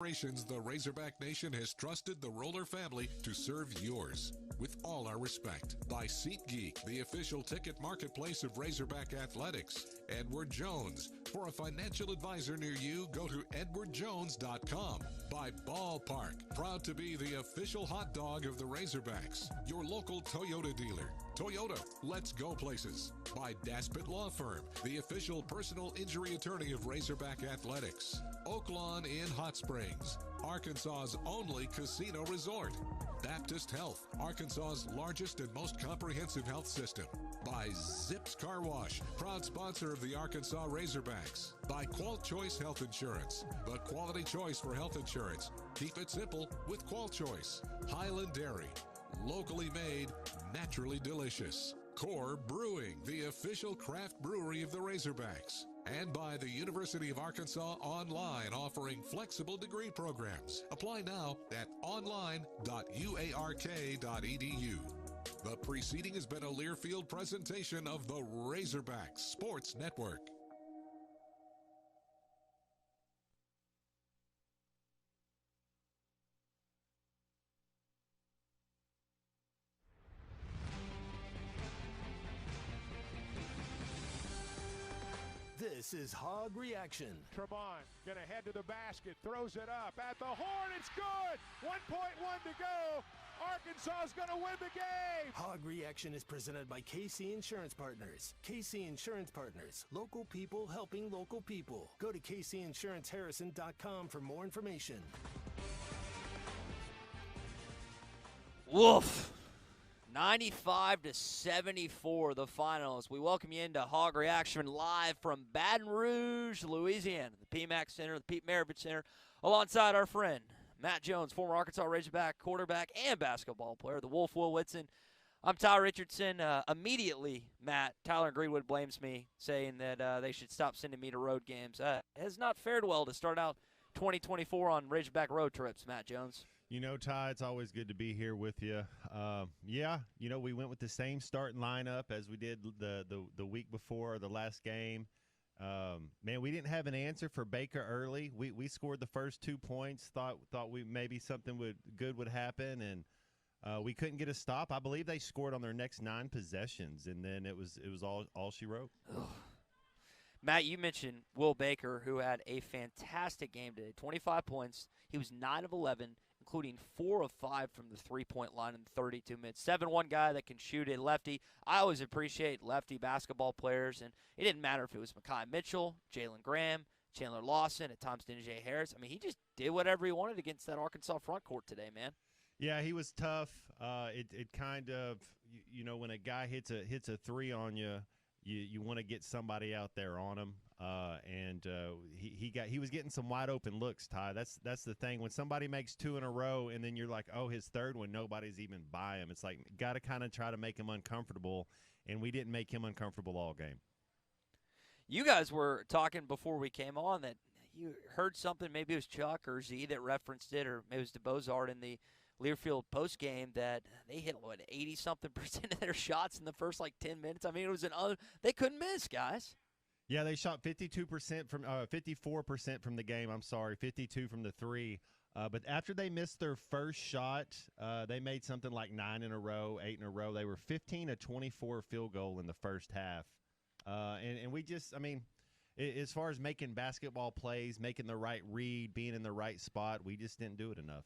generations, the Razorback Nation has trusted the Roller family to serve yours. With all our respect, by SeatGeek, the official ticket marketplace of Razorback Athletics. Edward Jones. For a financial advisor near you, go to edwardjones.com. By Ballpark, proud to be the official hot dog of the Razorbacks. Your local Toyota dealer. Toyota, let's go places. By Daspit Law Firm, the official personal injury attorney of Razorback Athletics. Oaklawn in Hot Springs, Arkansas's only casino resort. Baptist Health, Arkansas's largest and most comprehensive health system. By Zips Car Wash, proud sponsor of the Arkansas Razorbacks. By Qual Choice Health Insurance, the quality choice for health insurance. Keep it simple with Qual Choice. Highland Dairy, locally made, naturally delicious. Core Brewing, the official craft brewery of the Razorbacks. And by the University of Arkansas Online, offering flexible degree programs. Apply now at online.uark.edu. The preceding has been a Learfield presentation of the Razorbacks Sports Network. This is Hog Reaction. Tremont gonna head to the basket, throws it up at the horn, it's good! 1.1 to go, Arkansas's gonna win the game! Hog Reaction is presented by KC Insurance Partners. KC Insurance Partners, local people helping local people. Go to kcinsuranceharrison.com for more information. Woof. 95-74, the finals. We welcome you into Hog Reaction live from Baton Rouge, Louisiana, the PMAC Center, the Pete Maravich Center, alongside our friend Matt Jones, former Arkansas Razorback quarterback and basketball player, the Wolf Will Whitson. I'm Ty Richardson. Immediately, Matt, Tyler Greenwood blames me, saying that they should stop sending me to road games. It has not fared well to start out 2024 on Razorback road trips, Matt Jones. You know, Ty, it's always good to be here with you. Yeah, you know, we went with the same starting lineup as we did the week before the last game. Man, we didn't have an answer for Baker early. We scored the first 2 points, thought we maybe something good would happen, and we couldn't get a stop. I believe they scored on their next 9 possessions, and then it was all she wrote. Matt, you mentioned Will Baker, who had a fantastic game today, 25 points. He was 9 of 11. Including 4 of 5 from the three-point line in 32 minutes. 7-1 guy that can shoot a lefty. I always appreciate lefty basketball players, and it didn't matter if it was Mekhi Mitchell, Jalen Graham, Chandler Lawson, at times Denijay Harris. I mean, he just did whatever he wanted against that Arkansas front court today, man. Yeah, he was tough. It kind of, you know, when a guy hits a three on you, you want to get somebody out there on him. He was getting some wide open looks, Ty. That's the thing. When somebody makes 2 in a row and then you're like, oh, his third one, nobody's even by him. It's like, got to kind of try to make him uncomfortable, and we didn't make him uncomfortable all game. You guys were talking before we came on that you heard something, maybe it was Chuck or Z that referenced it, or maybe it was DeBozard in the Learfield postgame, that they hit, 80-something% of their shots in the first, 10 minutes. I mean, it was they couldn't miss, guys. Yeah, they shot 54% from the game. I'm sorry, 52 from the three. But after they missed their first shot, they made something like 9 in a row, 8 in a row. They were 15 of 24 field goal in the first half. And we just, I mean, as far as making basketball plays, making the right read, being in the right spot, we just didn't do it enough.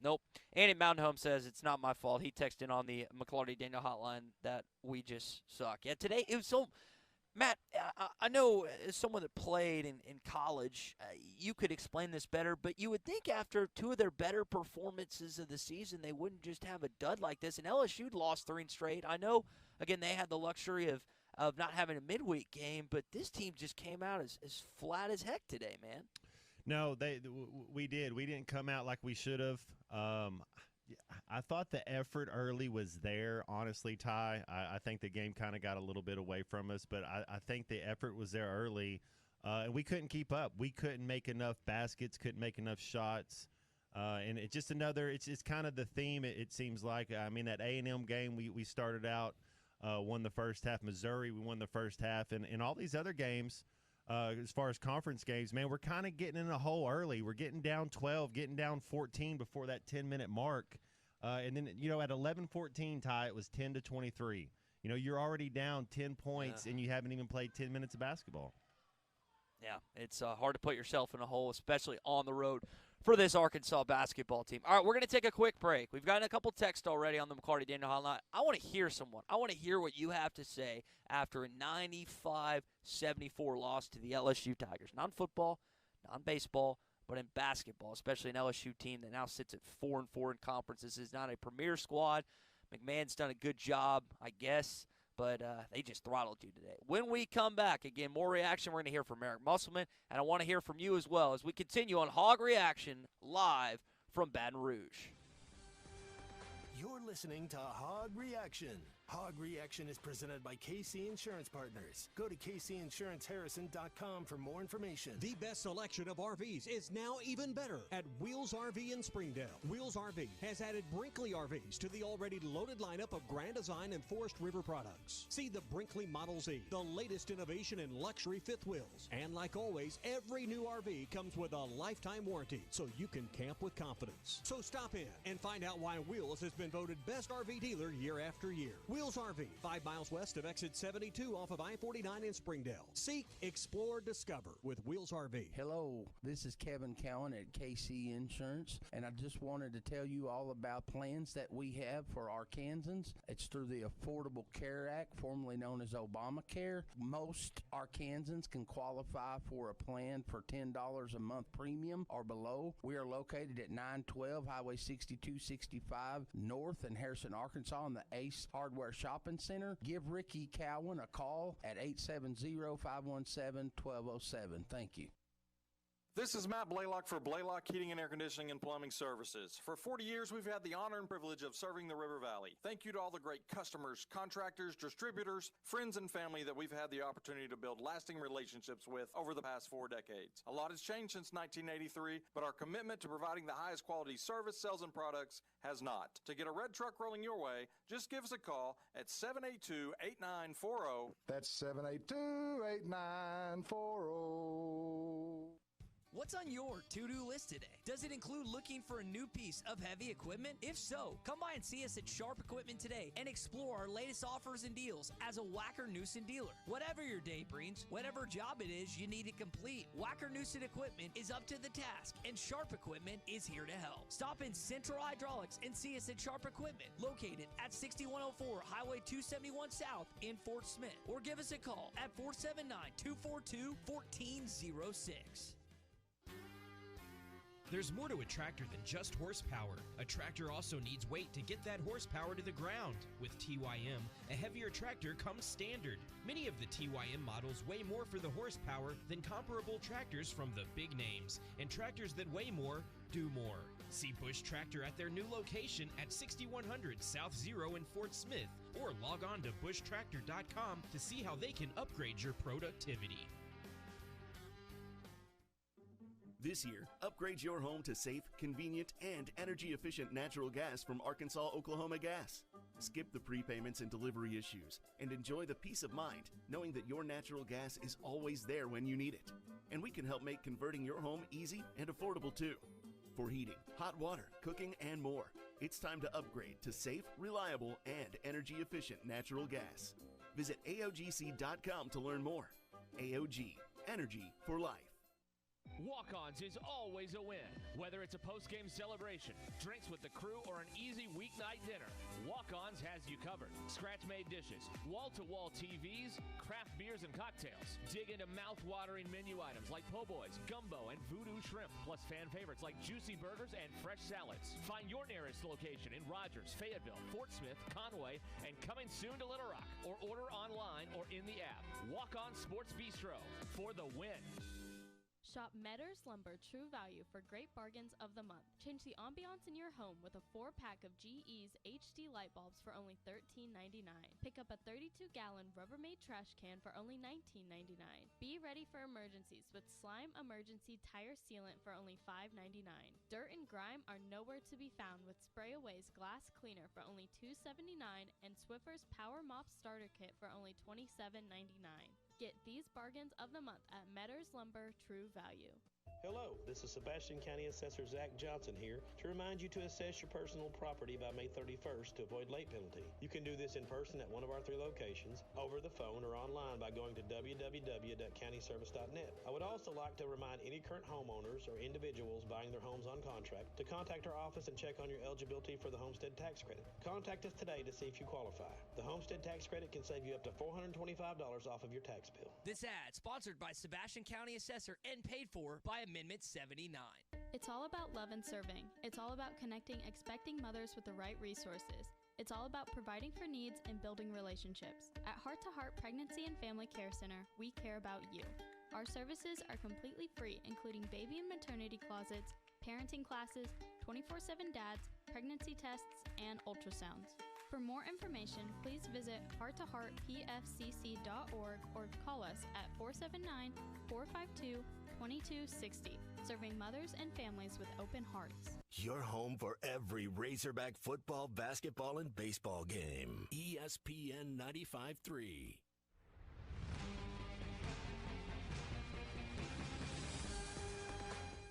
Nope. Andy Mountain Home says it's not my fault. He texted on the McLarty Daniel hotline that we just suck. Yeah, today it was so – Matt, I know as someone that played in college, you could explain this better, but you would think after 2 of their better performances of the season, they wouldn't just have a dud like this. And LSU lost 3 straight. I know, again, they had the luxury of not having a midweek game, but this team just came out as flat as heck today, man. No, we did. We didn't come out like we should have. I thought the effort early was there, honestly, Ty. I think the game kind of got a little bit away from us, but I think the effort was there early, and we couldn't keep up. We couldn't make enough baskets, couldn't make enough shots, and it's just it's kind of the theme, it seems like. I mean, that A&M game, we started out, won the first half. Missouri, we won the first half, and in all these other games, as far as conference games, man, we're kind of getting in a hole early. We're getting down 12, getting down 14 before that 10-minute mark. And then, at 11-14, Ty, it was 10-23. You're already down 10 points, and you haven't even played 10 minutes of basketball. Yeah, it's hard to put yourself in a hole, especially on the road for this Arkansas basketball team. All right, we're going to take a quick break. We've gotten a couple texts already on the McCarty Daniel Hotline. I want to hear someone. I want to hear what you have to say after a 95-74 loss to the LSU Tigers. Not in football, not in baseball, but in basketball, especially an LSU team that now sits at 4-4 in conference. This is not a premier squad. McMahon's done a good job, I guess, but they just throttled you today. When we come back, again, more reaction. We're going to hear from Eric Musselman, and I want to hear from you as well as we continue on Hog Reaction live from Baton Rouge. You're listening to Hog Reaction. Hog Reaction is presented by KC Insurance Partners. Go to kcinsuranceharrison.com for more information. The best selection of RVs is now even better at Wheels RV in Springdale. Wheels RV has added Brinkley RVs to the already loaded lineup of Grand Design and Forest River products. See the Brinkley Model Z, the latest innovation in luxury fifth wheels. And like always, every new RV comes with a lifetime warranty, so you can camp with confidence. So stop in and find out why Wheels has been voted best RV dealer year after year. Wheels RV, 5 miles west of exit 72 off of I-49 in Springdale. Seek, explore, discover with Wheels RV. Hello, this is Kevin Cowan at KC Insurance, and I just wanted to tell you all about plans that we have for Arkansans. It's through the Affordable Care Act, formerly known as Obamacare. Most Arkansans can qualify for a plan for $10 a month premium or below. We are located at 912 Highway 6265 North in Harrison, Arkansas, in the Ace Hardware Shopping Center. Give Ricky Cowan a call at 870-517-1207. Thank you. This is Matt Blaylock for Blaylock Heating and Air Conditioning and Plumbing Services. For 40 years, we've had the honor and privilege of serving the River Valley. Thank you to all the great customers, contractors, distributors, friends, and family that we've had the opportunity to build lasting relationships with over the past 4 decades. A lot has changed since 1983, but our commitment to providing the highest quality service, sales, and products has not. To get a red truck rolling your way, just give us a call at 782-8940. That's 782-8940. What's on your to-do list today? Does it include looking for a new piece of heavy equipment? If so, come by and see us at Sharp Equipment today and explore our latest offers and deals as a Wacker-Neuson dealer. Whatever your day brings, whatever job it is you need to complete, Wacker-Neuson Equipment is up to the task, and Sharp Equipment is here to help. Stop in Central Hydraulics and see us at Sharp Equipment, located at 6104 Highway 271 South in Fort Smith, or give us a call at 479-242-1406. There's more to a tractor than just horsepower. A tractor also needs weight to get that horsepower to the ground. With TYM, a heavier tractor comes standard. Many of the TYM models weigh more for the horsepower than comparable tractors from the big names, and tractors that weigh more do more. See Bush Tractor at their new location at 6100 South Zero in Fort Smith, or log on to bushtractor.com to see how they can upgrade your productivity. This year, upgrade your home to safe, convenient, and energy-efficient natural gas from Arkansas Oklahoma Gas. Skip the prepayments and delivery issues, and enjoy the peace of mind knowing that your natural gas is always there when you need it. And we can help make converting your home easy and affordable too. For heating, hot water, cooking, and more, it's time to upgrade to safe, reliable, and energy-efficient natural gas. Visit AOGC.com to learn more. AOG, energy for life. Walk-Ons is always a win. Whether it's a post-game celebration, drinks with the crew, or an easy weeknight dinner, Walk-Ons has you covered. Scratch-made dishes, wall-to-wall TVs, craft beers and cocktails. Dig into mouth-watering menu items like po' boys, gumbo, and voodoo shrimp, plus fan favorites like juicy burgers and fresh salads. Find your nearest location in Rogers, Fayetteville, Fort Smith, Conway, and coming soon to Little Rock, or order online or in the app. Walk-On Sports Bistro for the win. Shop Metters Lumber True Value for great bargains of the month. Change the ambiance in your home with a 4-pack of GE's HD light bulbs for only $13.99. Pick up a 32-gallon Rubbermaid trash can for only $19.99. Be ready for emergencies with Slime Emergency Tire Sealant for only $5.99. Dirt and grime are nowhere to be found with Spray Away's Glass Cleaner for only $2.79 and Swiffer's Power Mop Starter Kit for only $27.99. Get these bargains of the month at Metters Lumber True Value. Hello, this is Sebastian County Assessor Zach Johnson here to remind you to assess your personal property by May 31st to avoid late penalty. You can do this in person at one of our 3 locations, over the phone, or online by going to www.countyservice.net. I would also like to remind any current homeowners or individuals buying their homes on contract to contact our office and check on your eligibility for the homestead tax credit. Contact us today to see if you qualify. The homestead tax credit can save you up to $425 off of your tax bill. This ad sponsored by Sebastian County Assessor and paid for by Amendment 79. It's all about love and serving. It's all about connecting expecting mothers with the right resources. It's all about providing for needs and building relationships. At Heart to Heart Pregnancy and Family Care Center, we care about you. Our services are completely free, including baby and maternity closets, parenting classes, 24/7 dads, pregnancy tests, and ultrasounds. For more information, please visit hearttoheartpfcc.org or call us at 479-452-2260, serving mothers and families with open hearts. Your home for every Razorback football, basketball, and baseball game. ESPN 95.3.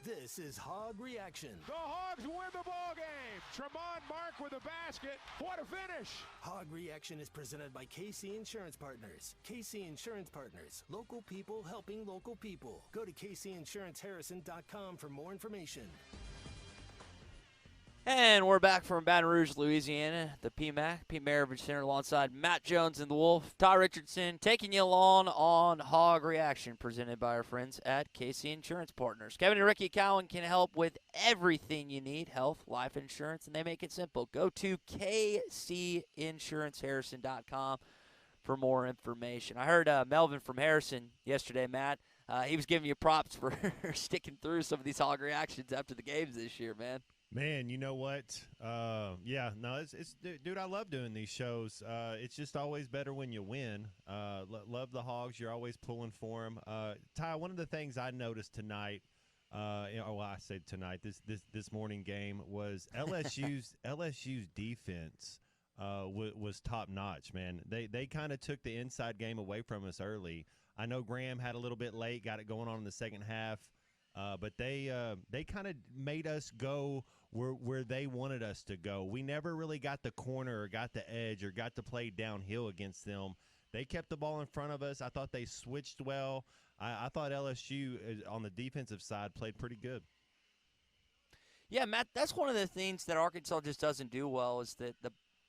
This is Hog Reaction. The Hogs win the ball game. Tremont Mark with a basket. What a finish. Hog Reaction is presented by KC Insurance Partners. KC Insurance Partners. Local people helping local people. Go to kcinsuranceharrison.com for more information. And we're back from Baton Rouge, Louisiana, the PMAC, Pete Maravich Center, alongside Matt Jones and the Wolf. Ty Richardson taking you along on Hog Reaction, presented by our friends at KC Insurance Partners. Kevin and Ricky Cowan can help with everything you need, health, life insurance, and they make it simple. Go to kcinsuranceharrison.com for more information. I heard Melvin from Harrison yesterday, Matt. He was giving you props for sticking through some of these Hog Reactions after the games this year, man. Man, you know what? It's dude, I love doing these shows. It's just always better when you win. Love the Hogs. You're always pulling for them. Ty, one of the things I noticed tonight, I said tonight, this morning game was LSU's defense was top notch. Man, they kind of took the inside game away from us early. I know Graham had a little bit late, got it going on in the second half. But they kind of made us go where they wanted us to go. We never really got the corner or got the edge or got to play downhill against them. They kept the ball in front of us. I thought they switched well. I thought LSU on the defensive side played pretty good. Yeah, Matt, that's one of the things that Arkansas just doesn't do well is the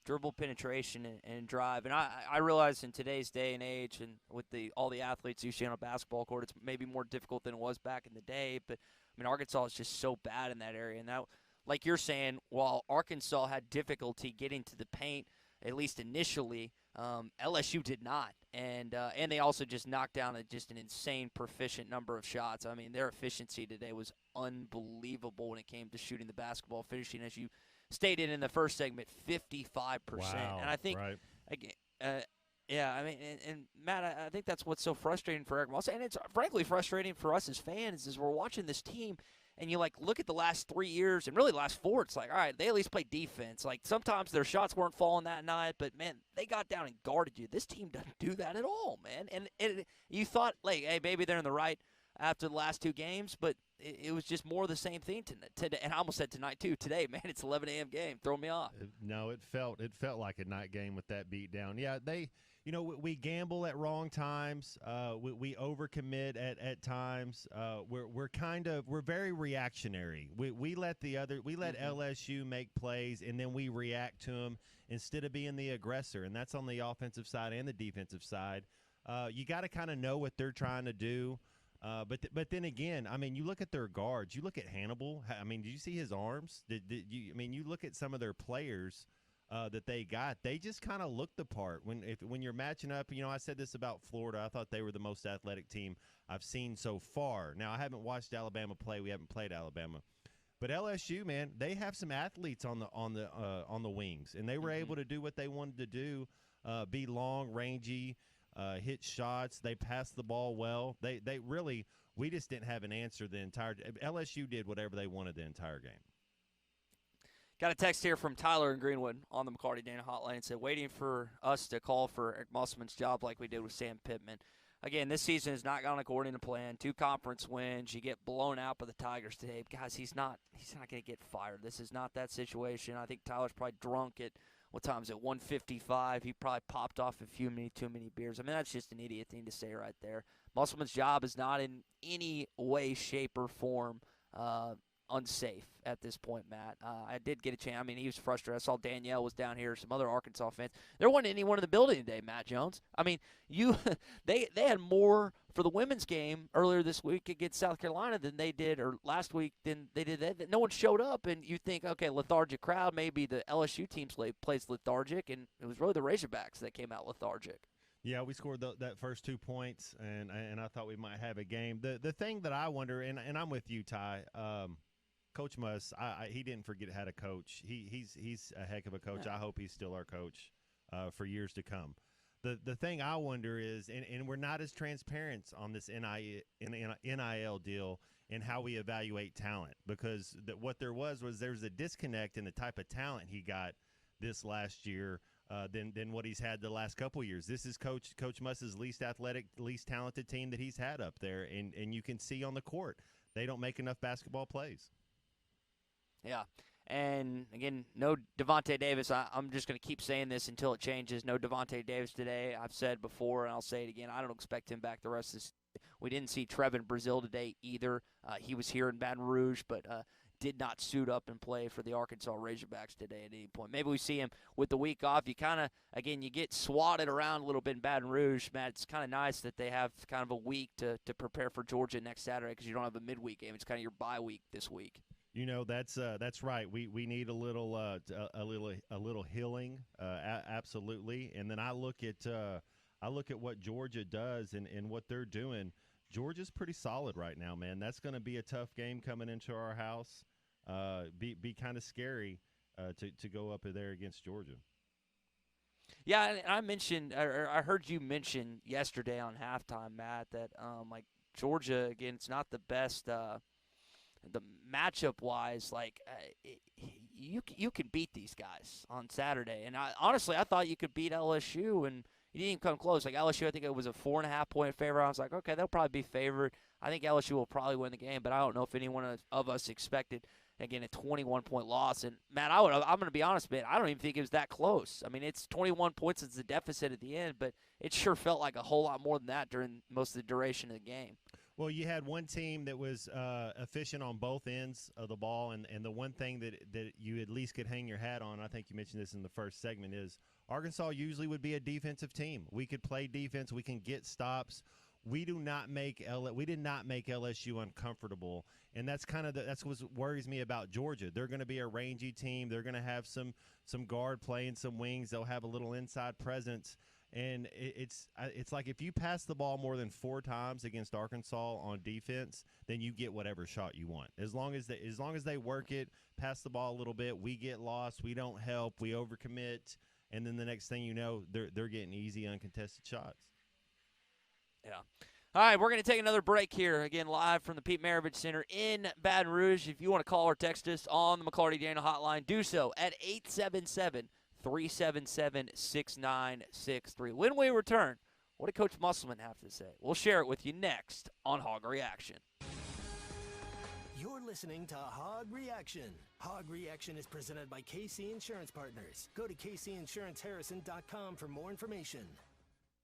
dribble penetration and drive. And I realize in today's day and age and with all the athletes you see on a basketball court, it's maybe more difficult than it was back in the day. But, I mean, Arkansas is just so bad in that area. And that, like you're saying, while Arkansas had difficulty getting to the paint, at least initially, LSU did not. And they also just knocked down just an insane proficient number of shots. I mean, their efficiency today was unbelievable when it came to shooting the basketball, finishing, as you stated in the first segment, 55%. Wow, and I think, right. again, and Matt, I think that's what's so frustrating for Eric Moss, and it's frankly frustrating for us as fans, is we're watching this team, and you look at the last 3 years, and really the last 4. It's like, all right, they at least play defense. Like sometimes their shots weren't falling that night, but man, they got down and guarded you. This team doesn't do that at all, man. And you thought, hey, maybe they're in the right after the last 2 games, but it was just more of the same thing today. And I almost said tonight too. Today, man, it's 11 a.m. game. Throw me off. No, it felt like a night game with that beat down. Yeah, we gamble at wrong times. We overcommit at times. We're very reactionary. We let LSU make plays and then we react to them instead of being the aggressor. And that's on the offensive side and the defensive side. You got to kind of know what they're trying to do. But then again, I mean, you look at their guards. You look at Hannibal. I mean, did you see his arms? You look at some of their players that they got. They just kind of look the part. When you're matching up, I said this about Florida. I thought they were the most athletic team I've seen so far. Now, I haven't watched Alabama play. We haven't played Alabama. But LSU, man, they have some athletes on the wings, and they were able to do what they wanted to do, be long, rangy, hit shots. They passed the ball well. They really, we just didn't have an answer the entire – LSU did whatever they wanted the entire game. Got a text here from Tyler in Greenwood on the McCarty Dana hotline and said, waiting for us to call for Eric Musselman's job like we did with Sam Pittman. again, this season has not gone according to plan. 2 conference wins. You get blown out by the Tigers today. Guys, he's not going to get fired. This is not that situation. I think Tyler's probably drunk at, what time is it, 1:55. He probably popped off a few too many beers. I mean, that's just an idiot thing to say right there. Musselman's job is not in any way, shape, or form unsafe at this point, Matt. I did get a chance. I mean, he was frustrated. I saw Danielle was down here, some other Arkansas fans. There wasn't anyone in the building today, Matt Jones. I mean, they had more for the women's game earlier this week against South Carolina than they did, or last week than they did. No one showed up, and you think, okay, lethargic crowd. Maybe the LSU team plays lethargic, and it was really the Razorbacks that came out lethargic. Yeah, we scored that first 2 points, and I thought we might have a game. The thing that I wonder, and I'm with you, Ty. Coach Muss, he didn't forget how to coach. He's a heck of a coach. I hope he's still our coach for years to come. The thing I wonder is, and we're not as transparent on this NIL deal and how we evaluate talent, because what there's a disconnect in the type of talent he got this last year than what he's had the last couple of years. This is Coach Muss's least athletic, least talented team that he's had up there, and you can see on the court they don't make enough basketball plays. Yeah, and again, no Devontae Davis. I'm just going to keep saying this until it changes. No Devontae Davis today. I've said before, and I'll say it again. I don't expect him back the rest of this. We didn't see Trevin Brazil today either. He was here in Baton Rouge, but did not suit up and play for the Arkansas Razorbacks today at any point. Maybe we see him with the week off. You kind of, again, you get swatted around a little bit in Baton Rouge, Matt. It's kind of nice that they have kind of a week to prepare for Georgia next Saturday, because you don't have a midweek game. It's kind of your bye week this week. You know, that's right. We need a little healing, absolutely. And then I look at what Georgia does and what they're doing. Georgia's pretty solid right now, man. That's going to be a tough game coming into our house. Be kind of scary to go up there against Georgia. Yeah, and I mentioned, I heard you mention yesterday on halftime, Matt, that like Georgia, again, it's not the best. The matchup-wise, you can beat these guys on Saturday. And honestly, I thought you could beat LSU, and you didn't even come close. Like LSU, I think it was a 4.5-point favorite. I was like, okay, they'll probably be favored. I think LSU will probably win the game, but I don't know if anyone of us expected, again, a 21-point loss. And, Matt, I'm going to be honest, man, I don't even think it was that close. I mean, it's 21 points as the deficit at the end, but it sure felt like a whole lot more than that during most of the duration of the game. Well, you had one team that was efficient on both ends of the ball, and the one thing that you at least could hang your hat on, I think you mentioned this in the first segment, is Arkansas usually would be a defensive team. We could play defense. We can get stops. We did not make LSU uncomfortable, and that's what worries me about Georgia. They're going to be a rangy team. They're going to have some guard play and some wings. They'll have a little inside presence. And it's like if you pass the ball more than 4 times against Arkansas on defense, then you get whatever shot you want. As long as they work it, pass the ball a little bit, we get lost, we don't help, we overcommit, and then the next thing you know, they're getting easy uncontested shots. Yeah. All right, we're going to take another break here, again, live from the Pete Maravich Center in Baton Rouge. If you want to call or text us on the McLarty Daniel hotline, do so at 877-377-6963. When we return, what did Coach Musselman have to say? We'll share it with you next on Hog Reaction. You're listening to Hog Reaction. Hog Reaction is presented by KC Insurance Partners. Go to kcinsuranceharrison.com for more information.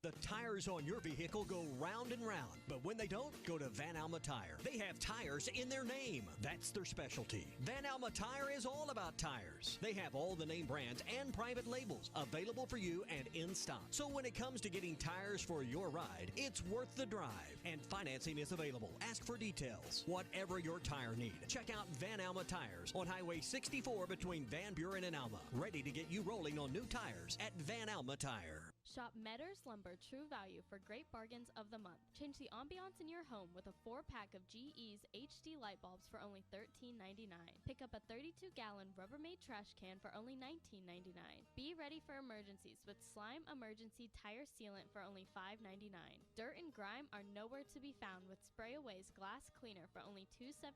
The tires on your vehicle go round and round, but when they don't, go to Van Alma Tire. They have tires in their name. That's their specialty. Van Alma Tire is all about tires. They have all the name brands and private labels available for you and in stock. So when it comes to getting tires for your ride, it's worth the drive. And financing is available. Ask for details. Whatever your tire need, check out Van Alma Tires on Highway 64 between Van Buren and Alma. Ready to get you rolling on new tires at Van Alma Tire. Shop Meadors Lumber True Value for great bargains of the month. Change the ambiance in your home with a 4-pack of GE's HD light bulbs for only $13.99. Pick up a 32-gallon Rubbermaid trash can for only $19.99. Be ready for emergencies with Slime Emergency Tire Sealant for only $5.99. Dirt and grime are nowhere to be found with Spray Away's Glass Cleaner for only $2.79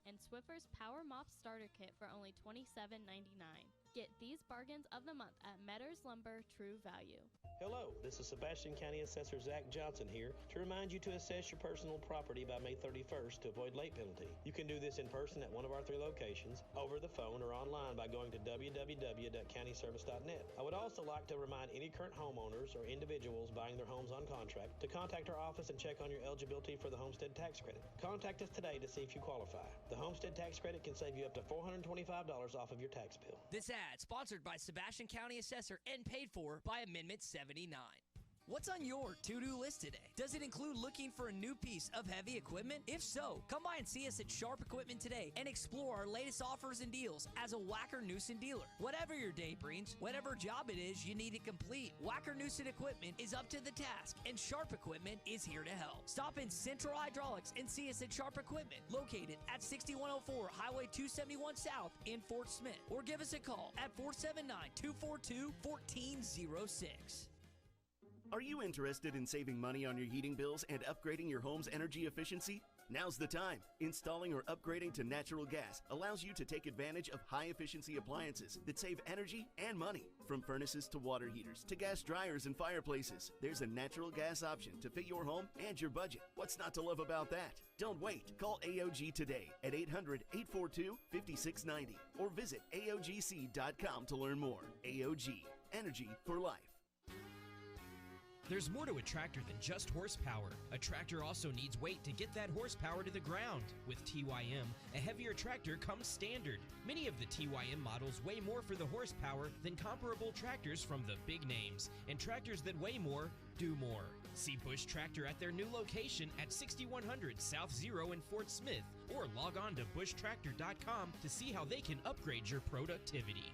and Swiffer's Power Mop Starter Kit for only $27.99. Get these bargains of the month at Meadors Lumber True Value. Hello, this is Sebastian Sebastian County Assessor Zach Johnson here to remind you to assess your personal property by May 31st to avoid late penalty. You can do this in person at one of our 3 locations, over the phone, or online by going to www.countyservice.net. I would also like to remind any current homeowners or individuals buying their homes on contract to contact our office and check on your eligibility for the homestead tax credit. Contact us today to see if you qualify. The homestead tax credit can save you up to $425 off of your tax bill. This ad sponsored by Sebastian County Assessor and paid for by Amendment 79. What's on your to-do list today? Does it include looking for a new piece of heavy equipment? If so, come by and see us at Sharp Equipment today and explore our latest offers and deals as a Wacker Newson dealer. Whatever your day brings, whatever job it is you need to complete, Wacker Newson Equipment is up to the task, and Sharp Equipment is here to help. Stop in Central Hydraulics and see us at Sharp Equipment, located at 6104 Highway 271 South in Fort Smith, or give us a call at 479-242-1406. Are you interested in saving money on your heating bills and upgrading your home's energy efficiency? Now's the time. Installing or upgrading to natural gas allows you to take advantage of high-efficiency appliances that save energy and money. From furnaces to water heaters to gas dryers and fireplaces, there's a natural gas option to fit your home and your budget. What's not to love about that? Don't wait. Call AOG today at 800-842-5690 or visit AOGC.com to learn more. AOG, energy for life. There's more to a tractor than just horsepower. A tractor also needs weight to get that horsepower to the ground. With TYM, a heavier tractor comes standard. Many of the TYM models weigh more for the horsepower than comparable tractors from the big names. And tractors that weigh more, do more. See Bush Tractor at their new location at 6100 South Zero in Fort Smith, or log on to bushtractor.com to see how they can upgrade your productivity.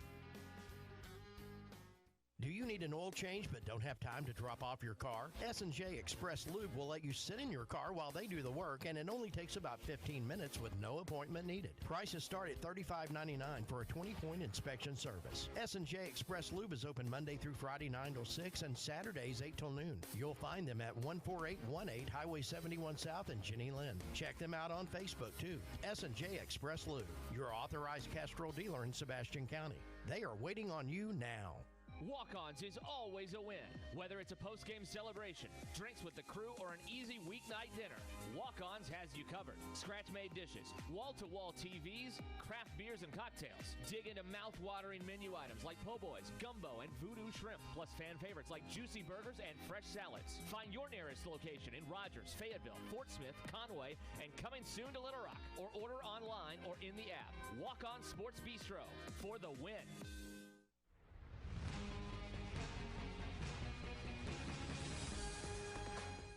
Do you need an oil change but don't have time to drop off your car? S&J Express Lube will let you sit in your car while they do the work, and it only takes about 15 minutes with no appointment needed. Prices start at $35.99 for a 20-point inspection service. S&J Express Lube is open Monday through Friday 9 till 6 and Saturdays 8 till noon. You'll find them at 14818 Highway 71 South in Jenny Lind. Check them out on Facebook too. S&J Express Lube, your authorized Castrol dealer in Sebastian County. They are waiting on you now. Walk-Ons is always a win. Whether it's a post-game celebration, drinks with the crew, or an easy weeknight dinner, Walk-Ons has you covered. Scratch-made dishes, wall-to-wall TVs, craft beers and cocktails. Dig into mouth-watering menu items like po' boys, gumbo, and voodoo shrimp, plus fan favorites like juicy burgers and fresh salads. Find your nearest location in Rogers, Fayetteville, Fort Smith, Conway, and coming soon to Little Rock, or order online or in the app. Walk-On Sports Bistro for the win.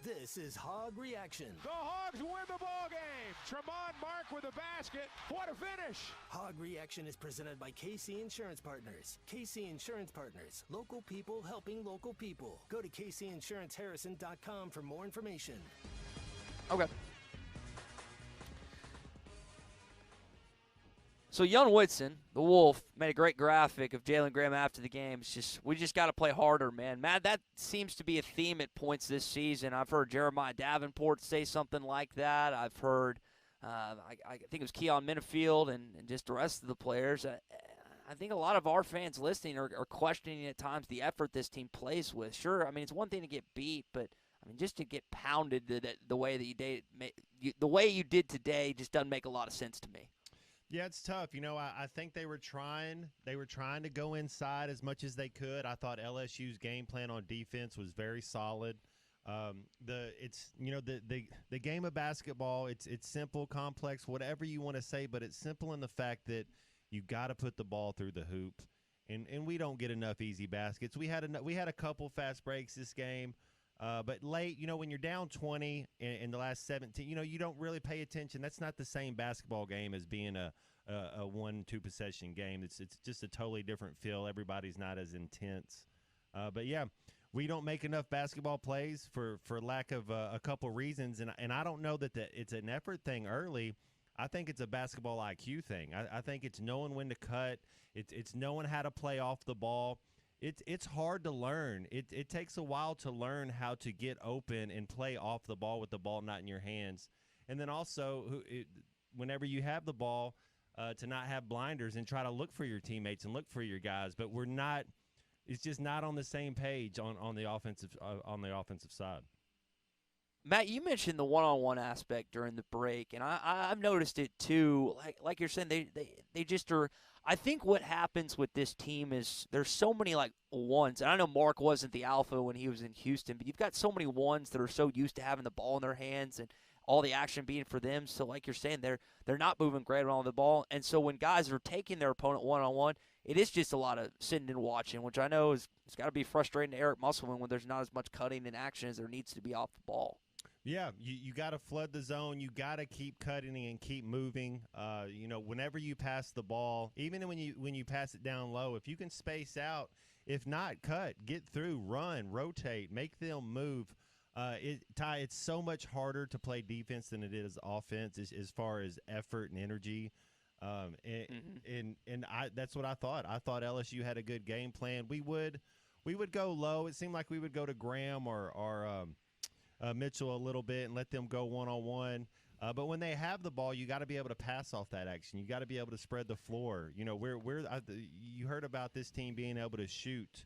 This is Hog Reaction. The Hogs win the ball game. Tremont Mark with a basket. What a finish. Hog Reaction is presented by KC Insurance Partners. KC Insurance Partners. Local people helping local people. Go to kcinsuranceharrison.com for more information. Okay. So Young Whitson, the Wolf, made a great graphic of Jalen Graham after the game. It's just we just got to play harder, man. Matt, that seems to be a theme at points this season. I've heard Jeremiah Davenport say something like that. I've heard, I think it was Keon Minifield and just the rest of the players. I think a lot of our fans listening are questioning at times the effort this team plays with. Sure, I mean, it's one thing to get beat, but I mean, just to get pounded the way that the way you did today just doesn't make a lot of sense to me. Yeah, it's tough. You know, I think they were trying to go inside as much as they could. I thought LSU's game plan on defense was very solid. The game of basketball, it's simple, complex, whatever you want to say, but it's simple in the fact that you got to put the ball through the hoop, and we don't get enough easy baskets. We had a couple fast breaks this game. But late, when you're down 20 in the last 17, you don't really pay attention. That's not the same basketball game as being a 1-2 possession game. It's just a totally different feel. Everybody's not as intense. But yeah, we don't make enough basketball plays for lack of a couple reasons. And I don't know that it's an effort thing early. I think it's a basketball IQ thing. I think it's knowing when to cut. It's knowing how to play off the ball. It's hard to learn. It takes a while to learn how to get open and play off the ball with the ball not in your hands. And then also, whenever you have the ball, to not have blinders and try to look for your teammates and look for your guys. But we're not it's just not on the same page on the offensive side. Matt, you mentioned the one-on-one aspect during the break, and I've noticed it too. Like you're saying, they just are. I think what happens with this team is there's so many like ones, and I know Mark wasn't the alpha when he was in Houston, but you've got so many ones that are so used to having the ball in their hands and all the action being for them. So like you're saying, they're not moving great around the ball, and so when guys are taking their opponent one-on-one, it is just a lot of sitting and watching, which I know it's got to be frustrating to Eric Musselman when there's not as much cutting and action as there needs to be off the ball. Yeah, you got to flood the zone. You got to keep cutting and keep moving. Whenever you pass the ball, even when you pass it down low, if you can space out, if not cut, get through, run, rotate, make them move. Ty, it's so much harder to play defense than it is offense as far as effort and energy. That's what I thought. I thought LSU had a good game plan. We would go low. It seemed like we would go to Graham or Mitchell a little bit and let them go one-on-one. But when they have the ball, you got to be able to pass off that action. You got to be able to spread the floor. You heard about this team being able to shoot.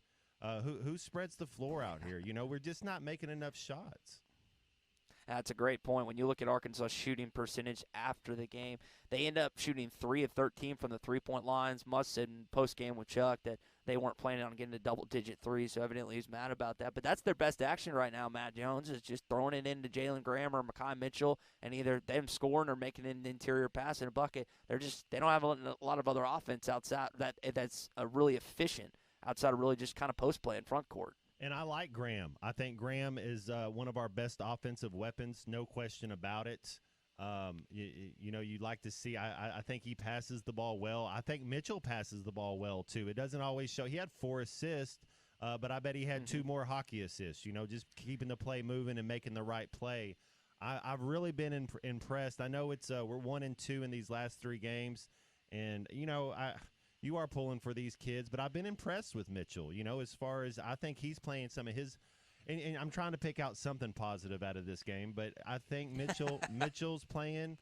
Who spreads the floor out here? We're just not making enough shots. That's a great point. When you look at Arkansas' shooting percentage after the game, they end up shooting 3 of 13 from the three-point lines. Musk said in post-game with Chuck that they weren't planning on getting a double-digit three, so evidently he's mad about that. But that's their best action right now, Matt Jones, is just throwing it into Jalen Graham or Makai Mitchell, and either them scoring or making an interior pass in a bucket. They don't have a lot of other offense outside that's really efficient outside of really just kind of post-play in front court. And I like Graham. I think Graham is one of our best offensive weapons, no question about it. You'd like to see. I think he passes the ball well. I think Mitchell passes the ball well too. It doesn't always show. He had 4 assists, but I bet he had 2 more hockey assists. Just keeping the play moving and making the right play. I've really been impressed. I know it's we're 1-2 in these last 3 games, and you are pulling for these kids, but I've been impressed with Mitchell, as far as I think he's playing some of his and I'm trying to pick out something positive out of this game, but I think Mitchell's playing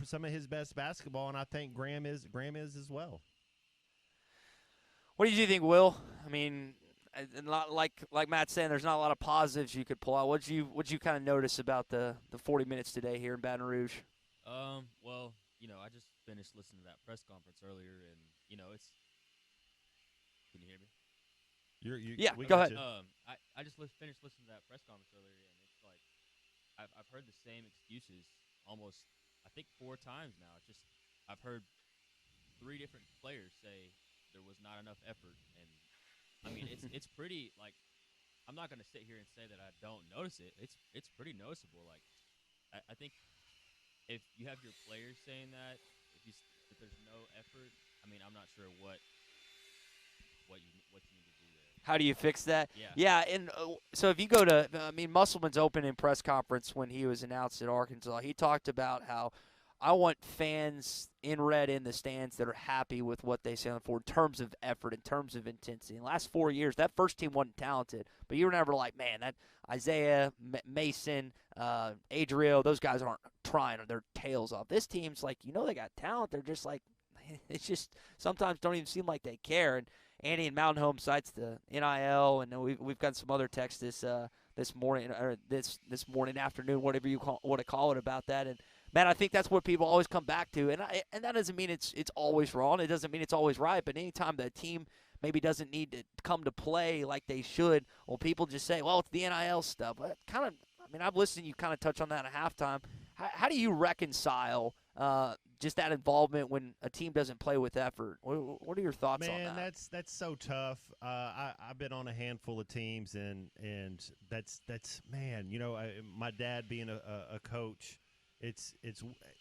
some of his best basketball, and I think Graham is as well. What did you think, Will? I mean, like Matt's saying, there's not a lot of positives you could pull out. What'd you kind of notice about the 40 minutes today here in Baton Rouge? Well, I just finished listening to that press conference earlier, and it's. Can you hear me? Yeah, go ahead. I just finished listening to that press conference earlier, and it's like I've heard the same excuses almost, I think, 4 times now. It's just I've heard 3 different players say there was not enough effort, and I mean it's pretty, like, I'm not going to sit here and say that I don't notice it. It's pretty noticeable. Like I think if you have your players saying that if there's no effort, I mean, I'm not sure what you need to do there. How do you fix that? Yeah. And so if you go to, Musselman's opening press conference when he was announced at Arkansas, he talked about how I want fans in red in the stands that are happy with what they stand for in terms of effort, in terms of intensity. In the last 4 years, that first team wasn't talented, but you were never like, man, that Isaiah, Mason, Adrio, those guys aren't trying their tails off. This team's like, they got talent. They're just like, it's just sometimes don't even seem like they care. And Andy in Mountain Home cites the NIL, and we've got some other texts this morning or this morning, afternoon, whatever you want to call it, about that. And man, I think that's what people always come back to, and that doesn't mean it's always wrong. It doesn't mean it's always right. But anytime the team maybe doesn't need to come to play like they should, well, people just say, well, it's the NIL stuff. But I've listened. You kind of touch on that at halftime. How do you reconcile just that involvement when a team doesn't play with effort? What are your thoughts on that? Man, that's so tough. I've been on a handful of teams, and that's man. My dad being a coach, it's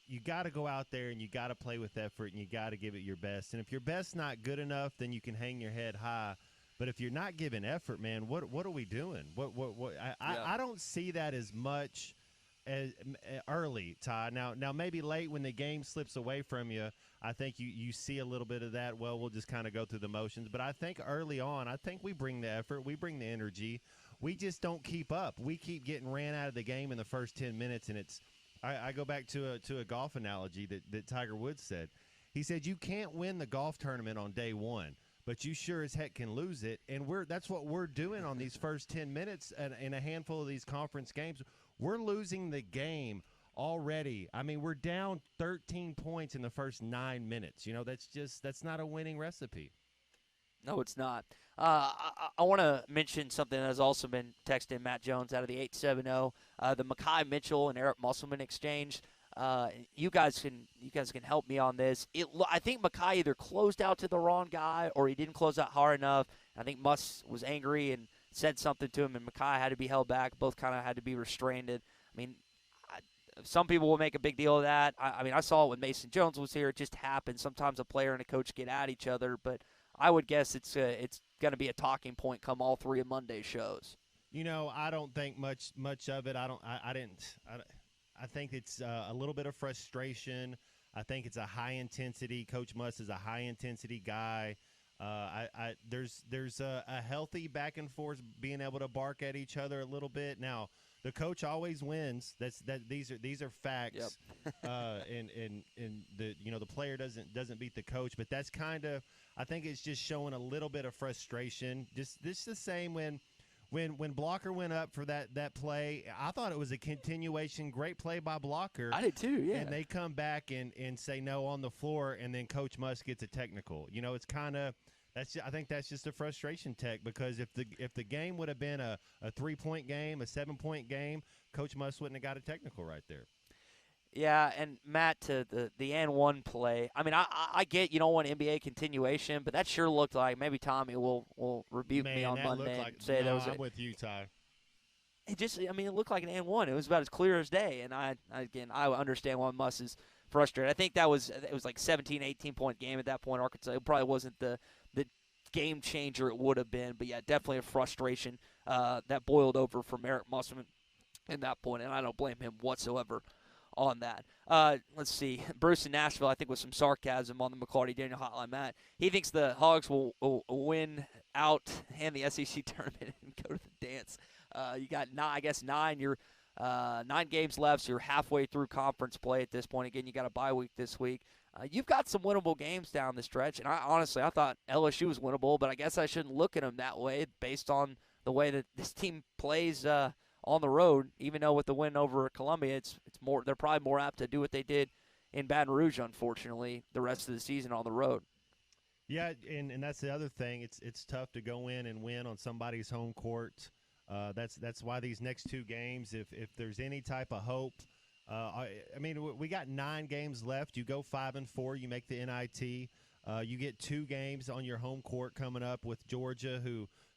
you got to go out there and you got to play with effort and you got to give it your best. And if your best's not good enough, then you can hang your head high. But if you're not giving effort, man, what are we doing? I don't see that as much as early, Ty. Now maybe late when the game slips away from you, I think you see a little bit of that. Well, we'll just kind of go through the motions. But I think early on, I think we bring the effort, we bring the energy. We just don't keep up. We keep getting ran out of the game in the first 10 minutes, and it's. I go back to a golf analogy that Tiger Woods said. He said you can't win the golf tournament on day one, but you sure as heck can lose it. And that's what we're doing on these first 10 minutes in a handful of these conference games. We're losing the game already. I mean, we're down 13 points in the first 9 minutes. That's not a winning recipe. No, it's not. I want to mention something that has also been texted Matt Jones out of the 870. The Mekhi Mitchell and Eric Musselman exchange. You guys can help me on this. I think Mekhi either closed out to the wrong guy or he didn't close out hard enough. I think Muss was angry and said something to him, and Mekhi had to be held back. Both kind of had to be restrained. I mean, some people will make a big deal of that. I mean, I saw it when Mason Jones was here. It just happens. Sometimes a player and a coach get at each other, but I would guess it's going to be a talking point come all three of Monday's shows. I don't think much of it. I think it's a little bit of frustration. I think it's a high intensity. Coach Muss is a high intensity guy. There's a healthy back and forth, being able to bark at each other a little bit. Now, the coach always wins. These are facts. Yep. and the player doesn't beat the coach, but that's kind of, I think it's just showing a little bit of frustration. Just the same when Blocker went up for that play, I thought it was a continuation. Great play by Blocker. I did too, yeah. And they come back and say no on the floor, and then Coach Muss gets a technical. It's kind of I think that's just a frustration tech, because if the game would have been a 3-point game, a 7-point game, Coach Muss wouldn't have got a technical right there. Yeah, and Matt, to the N1 play, I mean, I get you don't want NBA continuation, but that sure looked like, maybe Tommy will rebuke me on Monday and say there was I'm with you, Ty. It looked like an N1. It was about as clear as day, and I understand why Muss is frustrated. I think it was like 17, 18-point game at that point. Arkansas, it probably wasn't the game changer it would have been, but yeah, definitely a frustration that boiled over from Eric Musselman in that point, and I don't blame him whatsoever on that. Let's see. Bruce in Nashville, I think, with some sarcasm on the McClarty Daniel hotline. Matt, he thinks the Hogs will win out and the SEC tournament and go to the dance. You got 9. You're 9 games left, so you're halfway through conference play at this point. Again, you got a bye week this week. You've got some winnable games down the stretch, and I thought LSU was winnable, but I guess I shouldn't look at them that way based on the way that this team plays on the road. Even though with the win over Columbia, it's more, they're probably more apt to do what they did in Baton Rouge, unfortunately, the rest of the season on the road. Yeah, and that's the other thing. It's tough to go in and win on somebody's home court. That's why these next 2 games, if there's any type of hope. We got 9 games left. You go 5-4, you make the NIT. You get 2 games on your home court coming up with Georgia,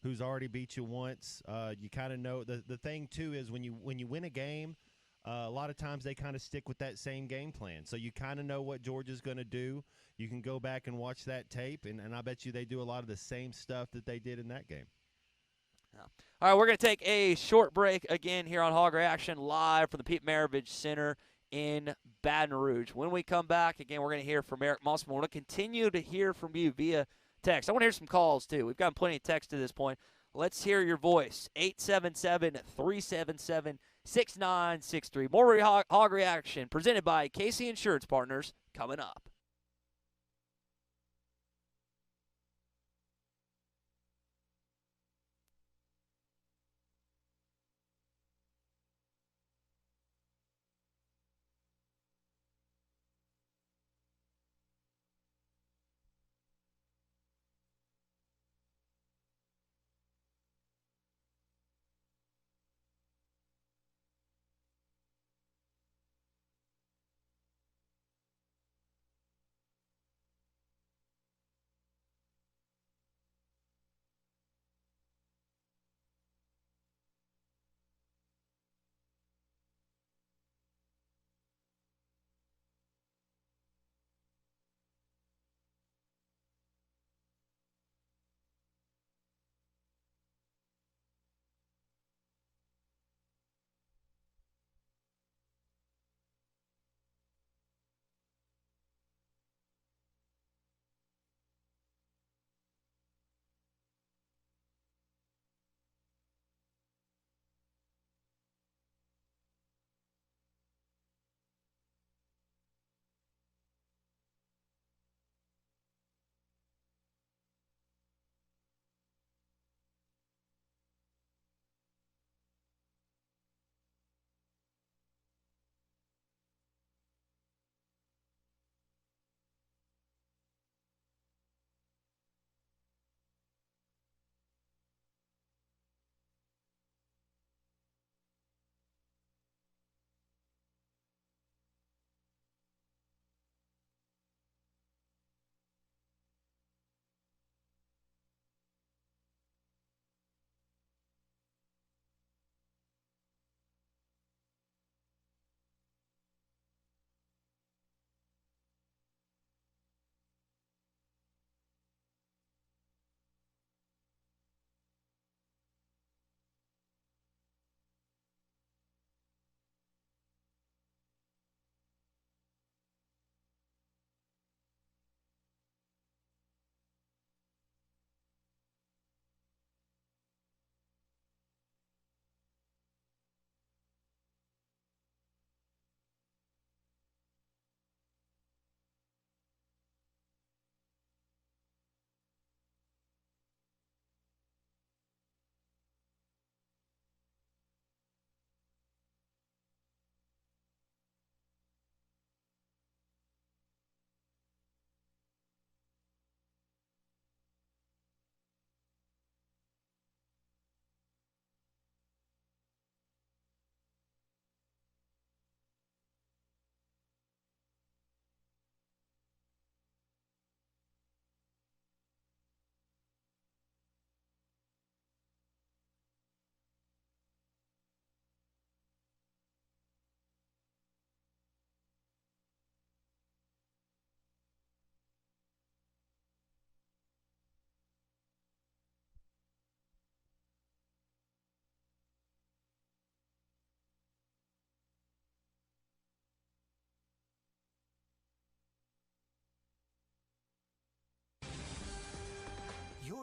who's already beat you once. You kind of know the thing too is when you win a game, a lot of times they kind of stick with that same game plan. So you kind of know what Georgia's going to do. You can go back and watch that tape, and I bet you they do a lot of the same stuff that they did in that game. Yeah. All right, we're going to take a short break again here on Hog Reaction live from the Pete Maravich Center in Baton Rouge. When we come back, again, we're going to hear from Eric Musselman. We're going to continue to hear from you via text. I want to hear some calls, too. We've gotten plenty of text to this point. Let's hear your voice. 877-377-6963. More Hog Reaction presented by Casey Insurance Partners coming up.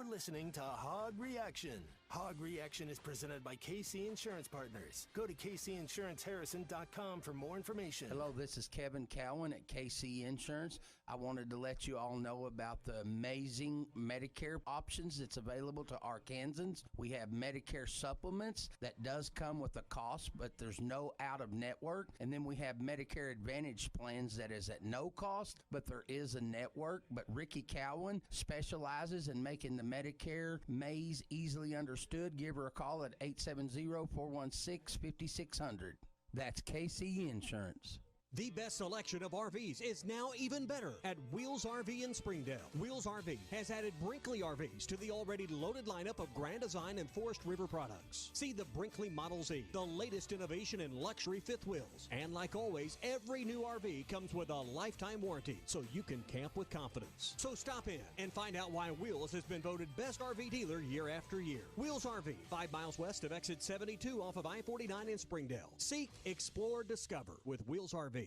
listening to Hog Reaction. Hog Reaction is presented by KC Insurance Partners. Go to kcinsuranceharrison.com for more information. Hello, this is Kevin Cowan at KC Insurance. I wanted to let you all know about the amazing Medicare options that's available to Arkansans. We have Medicare supplements that does come with a cost, but there's no out-of-network. And then we have Medicare Advantage plans that is at no cost, but there is a network. But Ricky Cowan specializes in making the Medicare maze easily understood. Give her a call at 870-416-5600. That's KC Insurance. The best selection of RVs is now even better at Wheels RV in Springdale. Wheels RV has added Brinkley RVs to the already loaded lineup of Grand Design and Forest River products. See the Brinkley Model Z, the latest innovation in luxury fifth wheels. And like always, every new RV comes with a lifetime warranty, so you can camp with confidence. So stop in and find out why Wheels has been voted best RV dealer year after year. Wheels RV, 5 miles west of exit 72 off of I-49 in Springdale. Seek, explore, discover with Wheels RV.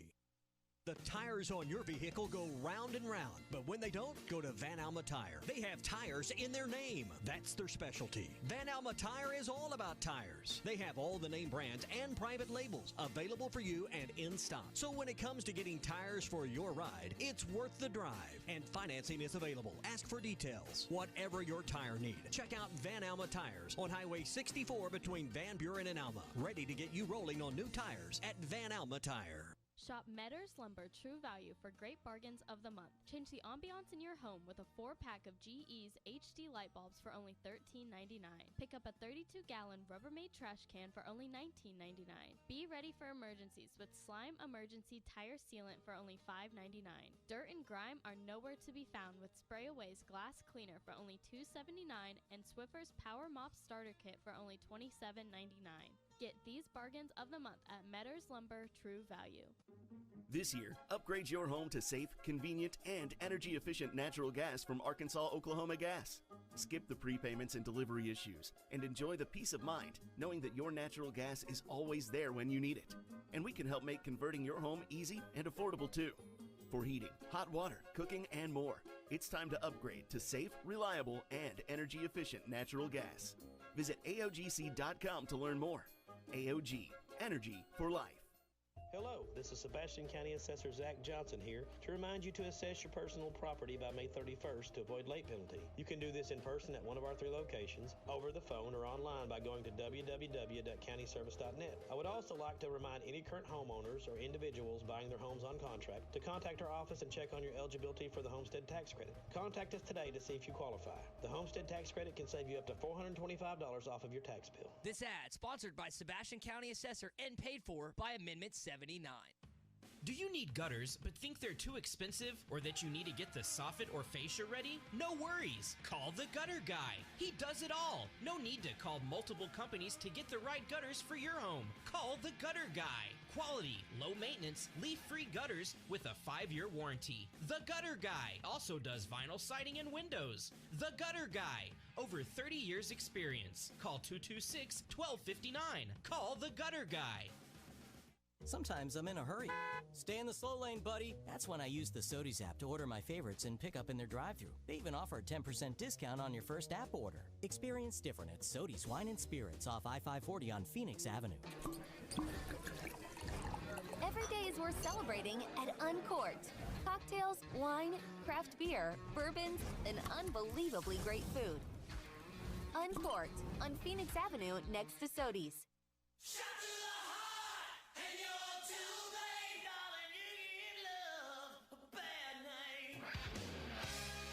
The tires on your vehicle go round and round, but when they don't, go to Van Alma Tire. They have tires in their name. That's their specialty. Van Alma Tire is all about tires. They have all the name brands and private labels available for you and in stock. So when it comes to getting tires for your ride, it's worth the drive, and financing is available. Ask for details. Whatever your tire need, check out Van Alma Tires on Highway 64 between Van Buren and Alma. Ready to get you rolling on new tires at Van Alma Tire. Shop Metters Lumber True Value for great bargains of the month. Change the ambiance in your home with a 4-pack of GE's HD light bulbs for only $13.99. Pick up a 32-gallon Rubbermaid trash can for only $19.99. Be ready for emergencies with Slime Emergency Tire Sealant for only $5.99. Dirt and grime are nowhere to be found with Spray Away's Glass Cleaner for only $2.79 and Swiffer's Power Mop Starter Kit for only $27.99. Get these bargains of the month at Metters Lumber True Value. This year, upgrade your home to safe, convenient, and energy-efficient natural gas from Arkansas Oklahoma Gas. Skip the prepayments and delivery issues, and enjoy the peace of mind knowing that your natural gas is always there when you need it. And we can help make converting your home easy and affordable too. For heating, hot water, cooking, and more, it's time to upgrade to safe, reliable, and energy-efficient natural gas. Visit AOGC.com to learn more. AOG, Energy for Life. Hello, this is Sebastian County Assessor Zach Johnson here to remind you to assess your personal property by May 31st to avoid late penalty. You can do this in person at one of our 3 locations, over the phone, or online by going to www.countyservice.net. I would also like to remind any current homeowners or individuals buying their homes on contract to contact our office and check on your eligibility for the homestead tax credit. Contact us today to see if you qualify. The homestead tax credit can save you up to $425 off of your tax bill. This ad sponsored by Sebastian County Assessor and paid for by Amendment 79. Do you need gutters but think they're too expensive, or that you need to get the soffit or fascia ready? No worries. Call the Gutter Guy. He does it all. No need to call multiple companies to get the right gutters for your home. Call the Gutter Guy. Quality, low maintenance, leaf-free gutters with a 5-year warranty. The Gutter Guy also does vinyl siding and windows. The Gutter Guy. Over 30 years experience. Call 226-1259. Call the Gutter Guy. Sometimes I'm in a hurry. Stay in the slow lane, buddy. That's when I use the Sodies app to order my favorites and pick up in their drive-thru. They even offer a 10% discount on your first app order. Experience different at Sodies Wine and Spirits off I-540 on Phoenix Avenue. Every day is worth celebrating at Uncorked. Cocktails, wine, craft beer, bourbons, and unbelievably great food. Uncorked on Phoenix Avenue next to Sodies.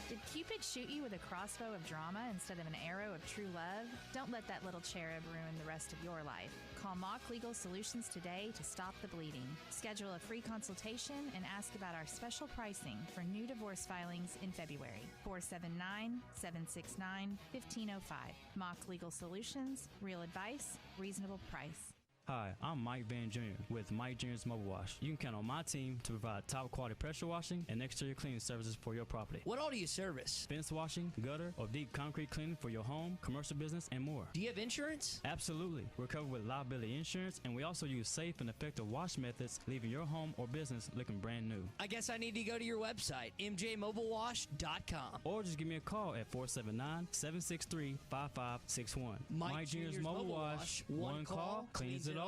Did Cupid shoot you with a crossbow of drama instead of an arrow of true love? Don't let that little cherub ruin the rest of your life. Call Mock Legal Solutions today to stop the bleeding. Schedule a free consultation and ask about our special pricing for new divorce filings in February. 479-769-1505. Mock Legal Solutions, real advice, reasonable price. Hi, I'm Mike Van Jr. with Mike Jr.'s Mobile Wash. You can count on my team to provide top quality pressure washing and exterior cleaning services for your property. What all do you service? Fence washing, gutter, or deep concrete cleaning for your home, commercial business, and more. Do you have insurance? Absolutely. We're covered with liability insurance, and we also use safe and effective wash methods, leaving your home or business looking brand new. I guess I need to go to your website, mjmobilewash.com. Or just give me a call at 479-763-5561. Mike Jr.'s Mobile Wash. One call cleans it all.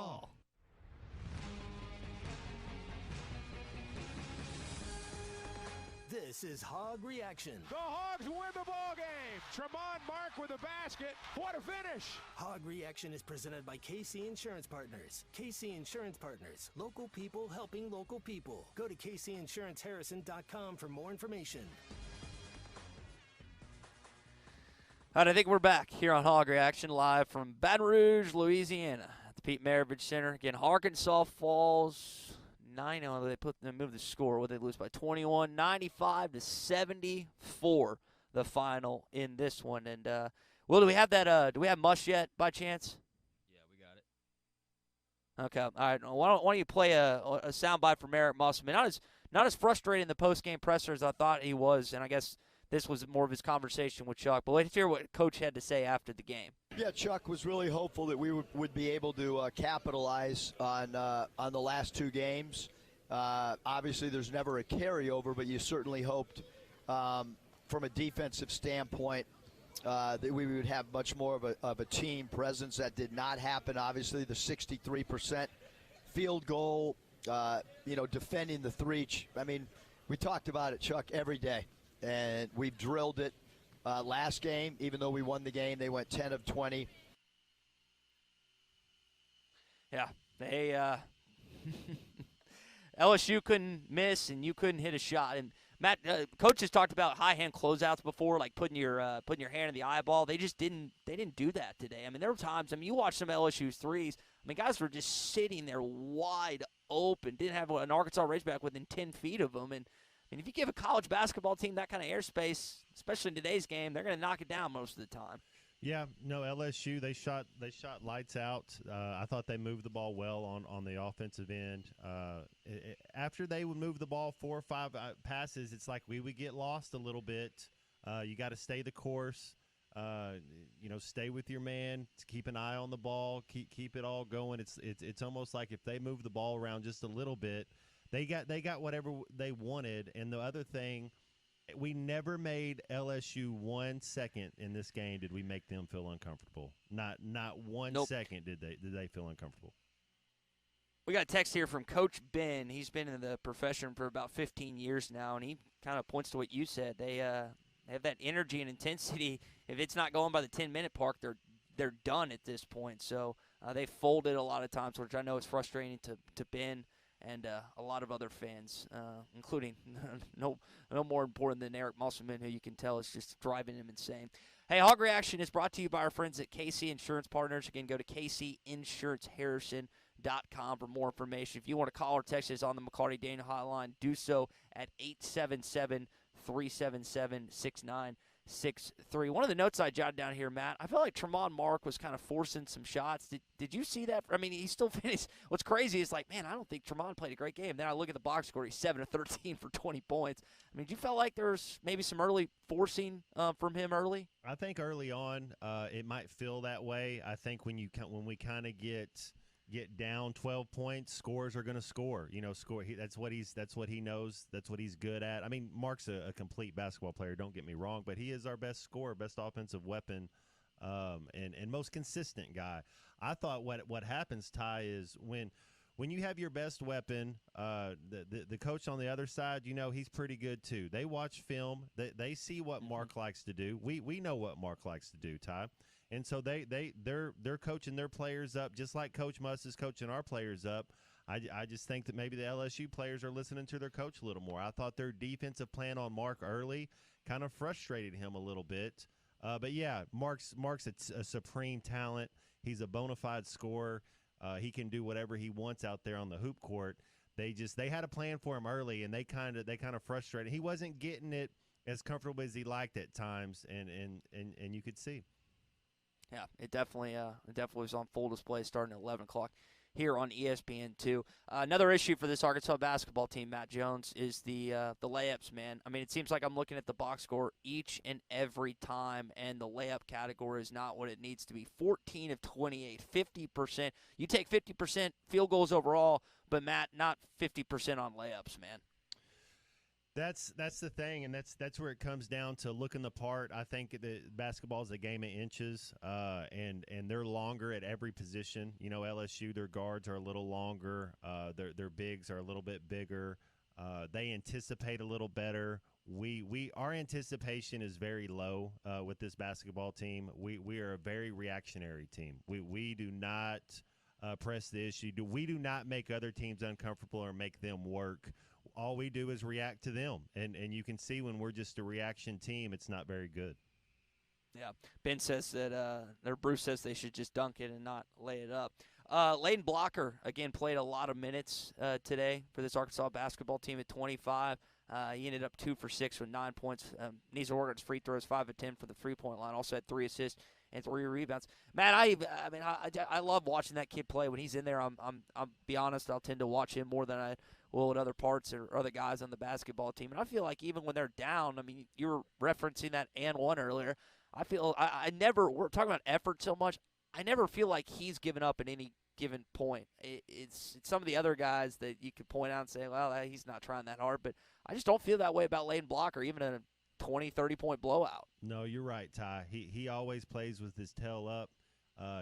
This is Hog Reaction. The Hogs win the ball game. Tremont Mark with a basket. What a finish. Hog Reaction is presented by KC Insurance Partners. KC Insurance Partners. Local people helping local people. Go to kcinsuranceharrison.com for more information. All right, I think we're back here on Hog Reaction live from Baton Rouge, Louisiana at the Pete Maravich Center. Again, Arkansas falls 9-0. They moved the score. What they lose by 21, 95-74. The final in this one. And Will, do we have that? Do we have Mush yet by chance? Yeah, we got it. Okay. All right. Why don't you play a soundbite from Eric Musselman? Not as frustrated in the post-game presser as I thought he was, and I guess this was more of his conversation with Chuck. But let's hear what Coach had to say after the game. Yeah, Chuck was really hopeful that we would be able to capitalize on the last two games. Obviously, there's never a carryover, but you certainly hoped from a defensive standpoint that we would have much more of a team presence. That did not happen. Obviously, the 63% field goal, defending the three. I mean, we talked about it, Chuck, every day, and we've drilled it. Last game, even though we won the game, they went 10 of 20. Yeah, they LSU couldn't miss, and you couldn't hit a shot. And Matt, Coach has talked about high hand closeouts before, like putting your hand in the eyeball. They just didn't do that today. I mean, there were times. I mean, you watch some LSU's threes. I mean, guys were just sitting there wide open. Didn't have an Arkansas Razorback within 10 feet of them. And I mean, if you give a college basketball team that kind of airspace, especially in today's game, they're going to knock it down most of the time. Yeah, no, LSU, they shot lights out. I thought they moved the ball well on the offensive end. After they would move the ball 4 or 5 passes, it's like we would get lost a little bit. You got to stay the course. Stay with your man. Keep an eye on the ball. Keep it all going. It's almost like if they move the ball around just a little bit, they got whatever they wanted. And the other thing, we never made LSU 1 second in this game did we make them feel uncomfortable. Not 1 second did they feel uncomfortable. We got a text here from Coach Ben. He's been in the profession for about 15 years now, and he kind of points to what you said. They have that energy and intensity. If it's not going by the 10-minute mark, they're done at this point. So they folded a lot of times, which I know is frustrating to Ben and a lot of other fans, including no more important than Eric Musselman, who you can tell is just driving him insane. Hey, Hog Reaction is brought to you by our friends at KC Insurance Partners. Again, go to kcinsuranceharrison.com for more information. If you want to call or text us on the McCarty Daniel hotline, do so at 877-377-6963. One of the notes I jotted down here, Matt, I felt like Tremont Mark was kind of forcing some shots. Did you see that? I mean, he still finished. What's crazy is like, man, I don't think Tremont played a great game. Then I look at the box score, he's 7 of 13 for 20 points. I mean, did you feel like there was maybe some early forcing from him early? I think early on it might feel that way. I think when we kind of get down 12 points, scorers are going to score. Score. That's what he knows. That's what he's good at. I mean, Mark's a complete basketball player. Don't get me wrong, but he is our best scorer, best offensive weapon, and most consistent guy. I thought what happens, Ty, is when you have your best weapon, the coach on the other side, he's pretty good too. They watch film. They see what Mark likes to do. We know what Mark likes to do, Ty. And so they're coaching their players up just like Coach Muss is coaching our players up. I just think that maybe the LSU players are listening to their coach a little more. I thought their defensive plan on Mark early kind of frustrated him a little bit. But yeah, Mark's a supreme talent. He's a bona fide scorer. He can do whatever he wants out there on the hoop court. They had a plan for him early, and they kind of frustrated. He wasn't getting it as comfortable as he liked at times, and you could see. Yeah, it definitely was on full display starting at 11 o'clock here on ESPN2. Another issue for this Arkansas basketball team, Matt Jones, is the layups, man. I mean, it seems like I'm looking at the box score each and every time, and the layup category is not what it needs to be. 14 of 28, 50%. You take 50% field goals overall, but, Matt, not 50% on layups, man. That's the thing, and that's where it comes down to looking the part. I think the basketball is a game of inches, and they're longer at every position. You know, LSU, their guards are a little longer. Their bigs are a little bit bigger. They anticipate a little better. Our anticipation is very low with this basketball team. We are a very reactionary team. We do not press the issue. We do not make other teams uncomfortable or make them work. All we do is react to them, and you can see when we're just a reaction team, it's not very good. Yeah, Ben says that, or Bruce says they should just dunk it and not lay it up. Layden Blocker, again, played a lot of minutes today for this Arkansas basketball team at 25. He ended up 2 for 6 with 9 points. Needs to work on his free throws, 5 of 10 for the three-point line. Also had 3 assists and 3 rebounds. Man, I love watching that kid play. When he's in there, I'll be honest, I'll tend to watch him more than I will at other parts or other guys on the basketball team. And I feel like even when they're down, I mean, you were referencing that and one earlier. I feel I never, we're talking about effort so much, I never feel like he's given up at any given point. It's some of the other guys that you could point out and say, well, he's not trying that hard. But I just don't feel that way about Layden Blocker, even in a 20, 30-point blowout. No, you're right, Ty. He always plays with his tail up.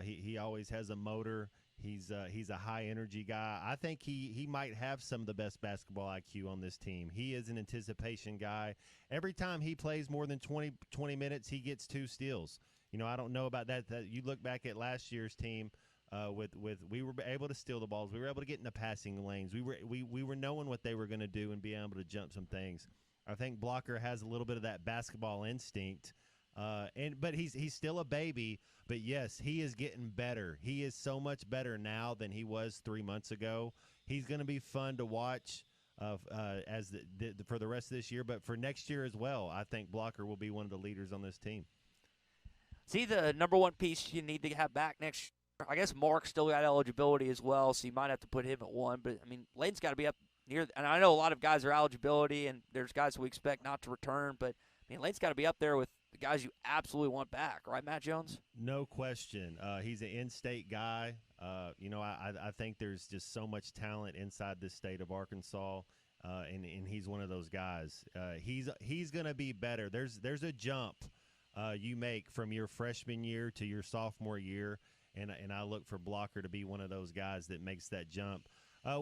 He always has a motor. He's a high-energy guy. I think he might have some of the best basketball IQ on this team. He is an anticipation guy. Every time he plays more than 20 minutes, he gets 2 steals. You know, I don't know about that. You look back at last year's team with we were able to steal the balls. We were able to get in the passing lanes. We were knowing what they were going to do and being able to jump some things. I think Blocker has a little bit of that basketball instinct. But he's still a baby. But yes, he is getting better. He is so much better now than he was 3 months ago. He's going to be fun to watch for the rest of this year, but for next year as well. I think Blocker will be one of the leaders on this team. See, the number one piece you need to have back next year. I guess Mark's still got eligibility as well, so you might have to put him at 1. But I mean, Layden's got to be up near. And I know a lot of guys are eligibility, and there's guys we expect not to return. But I mean, Layden's got to be up there with the guys you absolutely want back, right, Matt Jones? No question. He's an in-state guy. I think there's just so much talent inside this state of Arkansas, and he's one of those guys. He's going to be better. There's a jump you make from your freshman year to your sophomore year, and I look for Blocker to be one of those guys that makes that jump.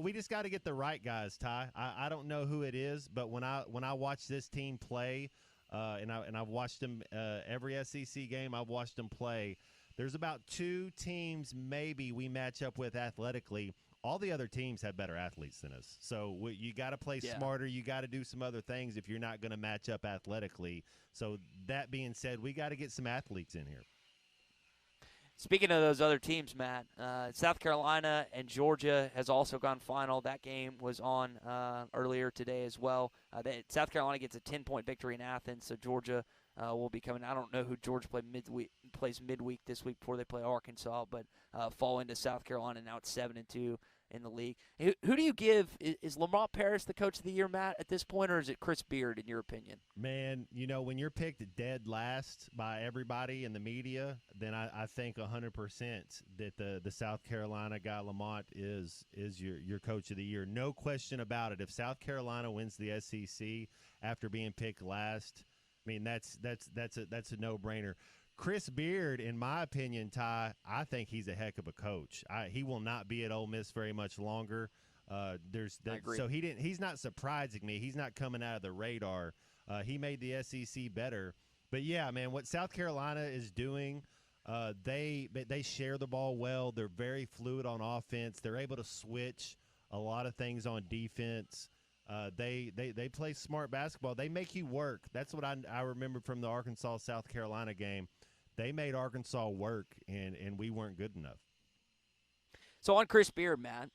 We just got to get the right guys, Ty. I don't know who it is, but when I watch this team play, and I've watched them every SEC game. I've watched them play. There's about 2 teams maybe we match up with athletically. All the other teams have better athletes than us. So you got to play smarter. You got to do some other things if you're not going to match up athletically. So that being said, we got to get some athletes in here. Speaking of those other teams, Matt, South Carolina and Georgia has also gone final. That game was on earlier today as well. South Carolina gets a 10-point victory in Athens, so Georgia will be coming. I don't know who Georgia plays midweek this week before they play Arkansas, but fall into South Carolina. Now it's 7-2 in the league. Who do you give? Is Lamont Paris the coach of the year, Matt, at this point, or is it Chris Beard, in your opinion? Man, when you're picked dead last by everybody in the media, then I think 100% that the South Carolina guy Lamont is your coach of the year. No question about it. If South Carolina wins the SEC after being picked last, I mean that's a no-brainer. Chris Beard, in my opinion, Ty, I think he's a heck of a coach. He will not be at Ole Miss very much longer. I agree. So he's not surprising me. He's not coming out of the radar. He made the SEC better. But yeah, man, what South Carolina is doing, they share the ball well. They're very fluid on offense. They're able to switch a lot of things on defense. They play smart basketball. They make you work. That's what I remember from the Arkansas-South Carolina game. They made Arkansas work, and we weren't good enough. So on Chris Beard, Matt,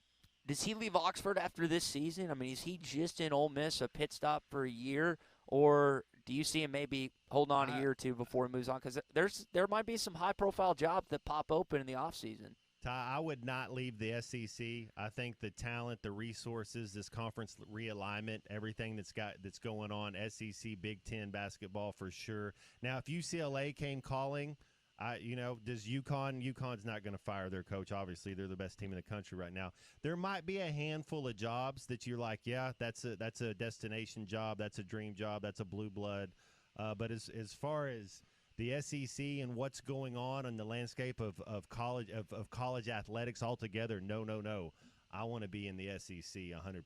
does he leave Oxford after this season? I mean, is he just in Ole Miss, a pit stop for a year, or do you see him maybe holding on a year or two before he moves on? Because there might be some high-profile jobs that pop open in the offseason. Ty, I would not leave the SEC. I think the talent, the resources, this conference realignment, everything that's going on, SEC, Big Ten basketball for sure. Now, if UCLA came calling, does UConn's not going to fire their coach. Obviously, they're the best team in the country right now. There might be a handful of jobs that you're like, yeah, that's a destination job, that's a dream job, that's a blue blood. But as far as the SEC and what's going on in the landscape of college athletics altogether, no. I want to be in the SEC 100%.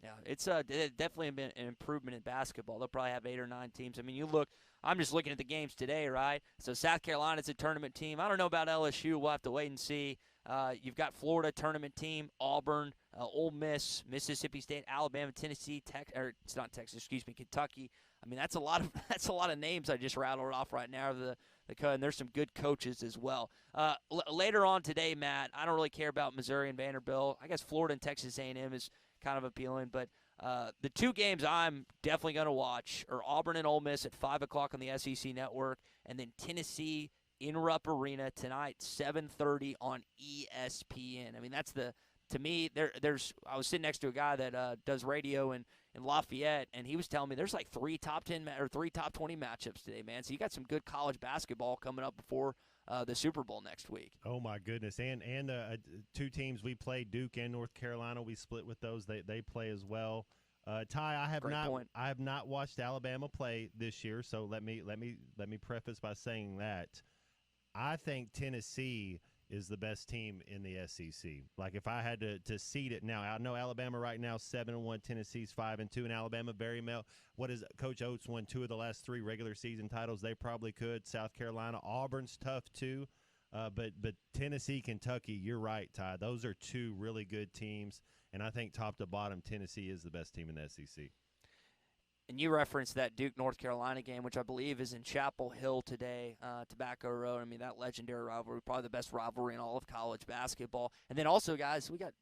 Yeah, it's definitely been an improvement in basketball. They'll probably have 8 or 9 teams. I mean, I'm just looking at the games today, right? So South Carolina's a tournament team. I don't know about LSU. We'll have to wait and see. You've got Florida tournament team, Auburn, Ole Miss, Mississippi State, Alabama, Tennessee, Kentucky. I mean, that's a lot of names I just rattled off right now. And there's some good coaches as well. Later on today, Matt, I don't really care about Missouri and Vanderbilt. I guess Florida and Texas A&M is kind of appealing, but the 2 games I'm definitely going to watch are Auburn and Ole Miss at 5 o'clock on the SEC Network, and then Tennessee in Rupp Arena tonight, 7:30 on ESPN. I mean, that's to me, I was sitting next to a guy that does radio in Lafayette, and he was telling me there's like 3 top 10 or 3 top 20 matchups today, man. So you got some good college basketball coming up before the Super Bowl next week. Oh my goodness! And 2 teams we played, Duke and North Carolina. We split with those. They play as well. Ty, I have not watched Alabama play this year, so let me preface by saying that I think Tennessee is the best team in the SEC. Like, if I had to seed it now, I know Alabama right now 7-1, Tennessee's 5-2, and Alabama Coach Oates won 2 of the last 3 regular season titles. They probably could. South Carolina, Auburn's tough too, but Tennessee, Kentucky, you're right, Ty. Those are 2 really good teams, and I think top to bottom, Tennessee is the best team in the SEC. And you referenced that Duke-North Carolina game, which I believe is in Chapel Hill today, Tobacco Road. I mean, that legendary rivalry, probably the best rivalry in all of college basketball. And then also, guys, we got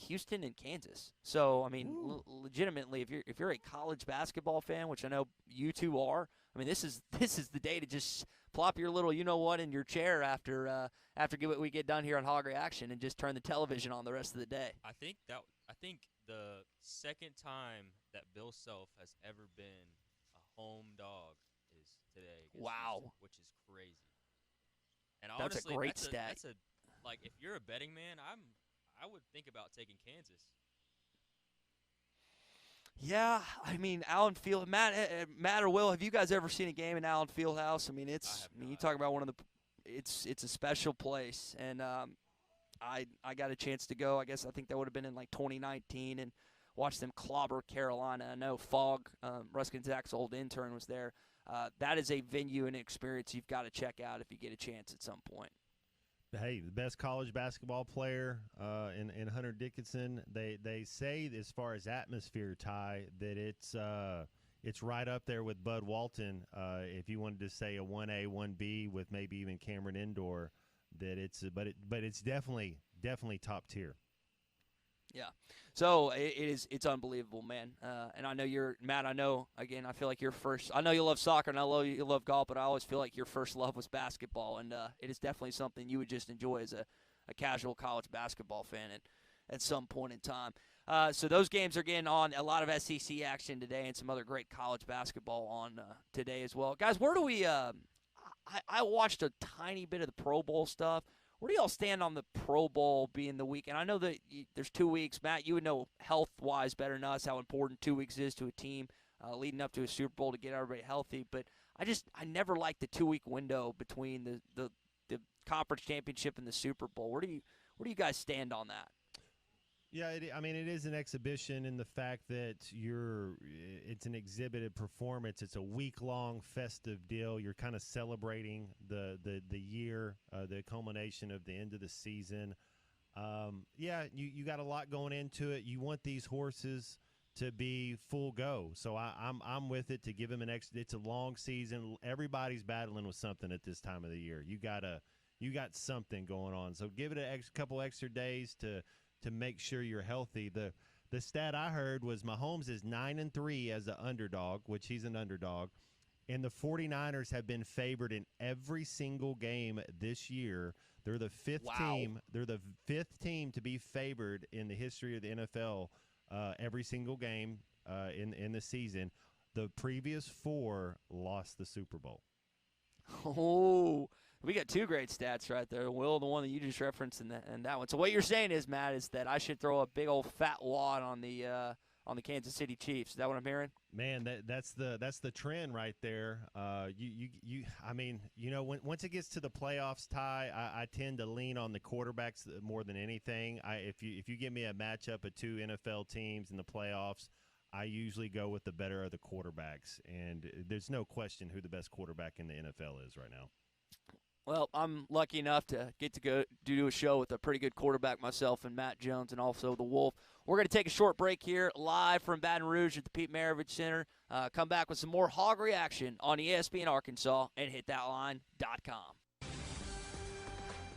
Houston and Kansas. So, I mean, legitimately, if you're a college basketball fan, which I know you two are, I mean, this is the day to just plop your little you-know-what in your chair after we get done here on Hog Reaction and just turn the television on the rest of the day. I think the second time that Bill Self has ever been a home dog is today against Houston, which is crazy. And that's honestly, a great stat. If you're a betting man, I would think about taking Kansas. Yeah, I mean, Allen Field, Matt or Will, have you guys ever seen a game in Allen Fieldhouse? I mean, you talk about it's a special place, and I got a chance to go. I think that would have been in like 2019 and watch them clobber Carolina. I know Fogg, Ruskin Zach's old intern, was there. That is a venue and experience you've got to check out if you get a chance at some point. Hey, the best college basketball player in Hunter Dickinson. They say, as far as atmosphere, Ty, that it's right up there with Bud Walton. If you wanted to say a 1A, 1B with maybe even Cameron Indoor, that but it's definitely top tier. Yeah. So it's unbelievable, man. And I know Matt, I feel like I know you love soccer and I know you love golf, but I always feel like your first love was basketball. And it is definitely something you would just enjoy as a casual college basketball fan at some point in time. So those games are getting on, a lot of SEC action today and some other great college basketball on today as well. Guys, where do we I watched a tiny bit of the Pro Bowl stuff. Where do y'all stand on the Pro Bowl being the weekend? I know that there's 2 weeks. Matt, you would know health-wise better than us how important 2 weeks is to a team leading up to a Super Bowl to get everybody healthy. But I never liked the 2-week window between the conference championship and the Super Bowl. Where do you guys stand on that? Yeah, it is an exhibition in the fact that it's an exhibited performance. It's a week-long festive deal. You're kind of celebrating the year, the culmination of the end of the season. You got a lot going into it. You want these horses to be full go. So I'm with it to give them it's a long season. Everybody's battling with something at this time of the year. You got something going on. So give it a couple extra days to make sure you're healthy. The stat I heard was Mahomes is 9-3 as an underdog, which he's an underdog, And the 49ers have been favored in every single game this year. They're the fifth team. They're the fifth team to be favored in the history of the NFL every single game in the season. The previous 4 lost the Super Bowl. Oh, we got 2 great stats right there. Will, the one that you just referenced, and that one. So what you're saying is, Matt, is that I should throw a big old fat wad on the Kansas City Chiefs. Is that what I'm hearing? Man, that's the trend right there. I mean, once it gets to the playoffs, Ty, I tend to lean on the quarterbacks more than anything. If you give me a matchup of 2 NFL teams in the playoffs, I usually go with the better of the quarterbacks, and there's no question who the best quarterback in the NFL is right now. Well, I'm lucky enough to get to go do a show with a pretty good quarterback myself and Matt Jones and also the Wolf. We're going to take a short break here live from Baton Rouge at the Pete Maravich Center. Come back with some more Hog Reaction on ESPN Arkansas and hitthatline.com.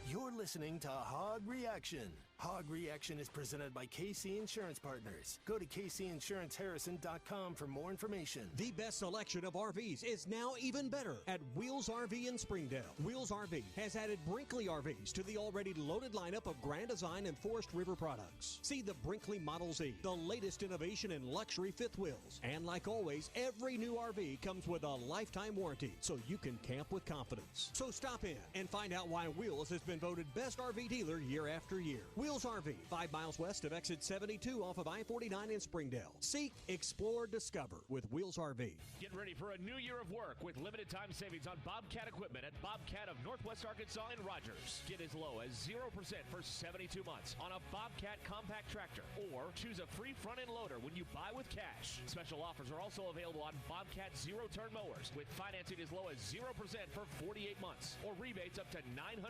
You're listening to Hog Reaction. Hog Reaction is presented by KC Insurance Partners. Go to kcinsuranceharrison.com for more information. The best selection of RVs is now even better at Wheels RV in Springdale. Wheels RV has added Brinkley RVs to the already loaded lineup of Grand Design and Forest River products. See the Brinkley Model Z, the latest innovation in luxury fifth wheels. And like always, every new RV comes with a lifetime warranty, so you can camp with confidence. So stop in and find out why Wheels has been voted best RV dealer year after year. Wheels RV, 5 miles west of exit 72 off of I-49 in Springdale. Seek, explore, discover with Wheels RV. Get ready for a new year of work with limited time savings on Bobcat equipment at Bobcat of Northwest Arkansas and Rogers. Get as low as 0% for 72 months on a Bobcat compact tractor, or choose a free front-end loader when you buy with cash. Special offers are also available on Bobcat zero-turn mowers with financing as low as 0% for 48 months, or rebates up to $900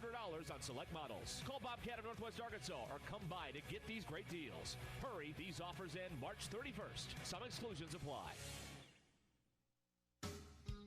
on select models. Call Bobcat of Northwest Arkansas or come by to get these great deals. Hurry, these offers end March 31st. Some exclusions apply.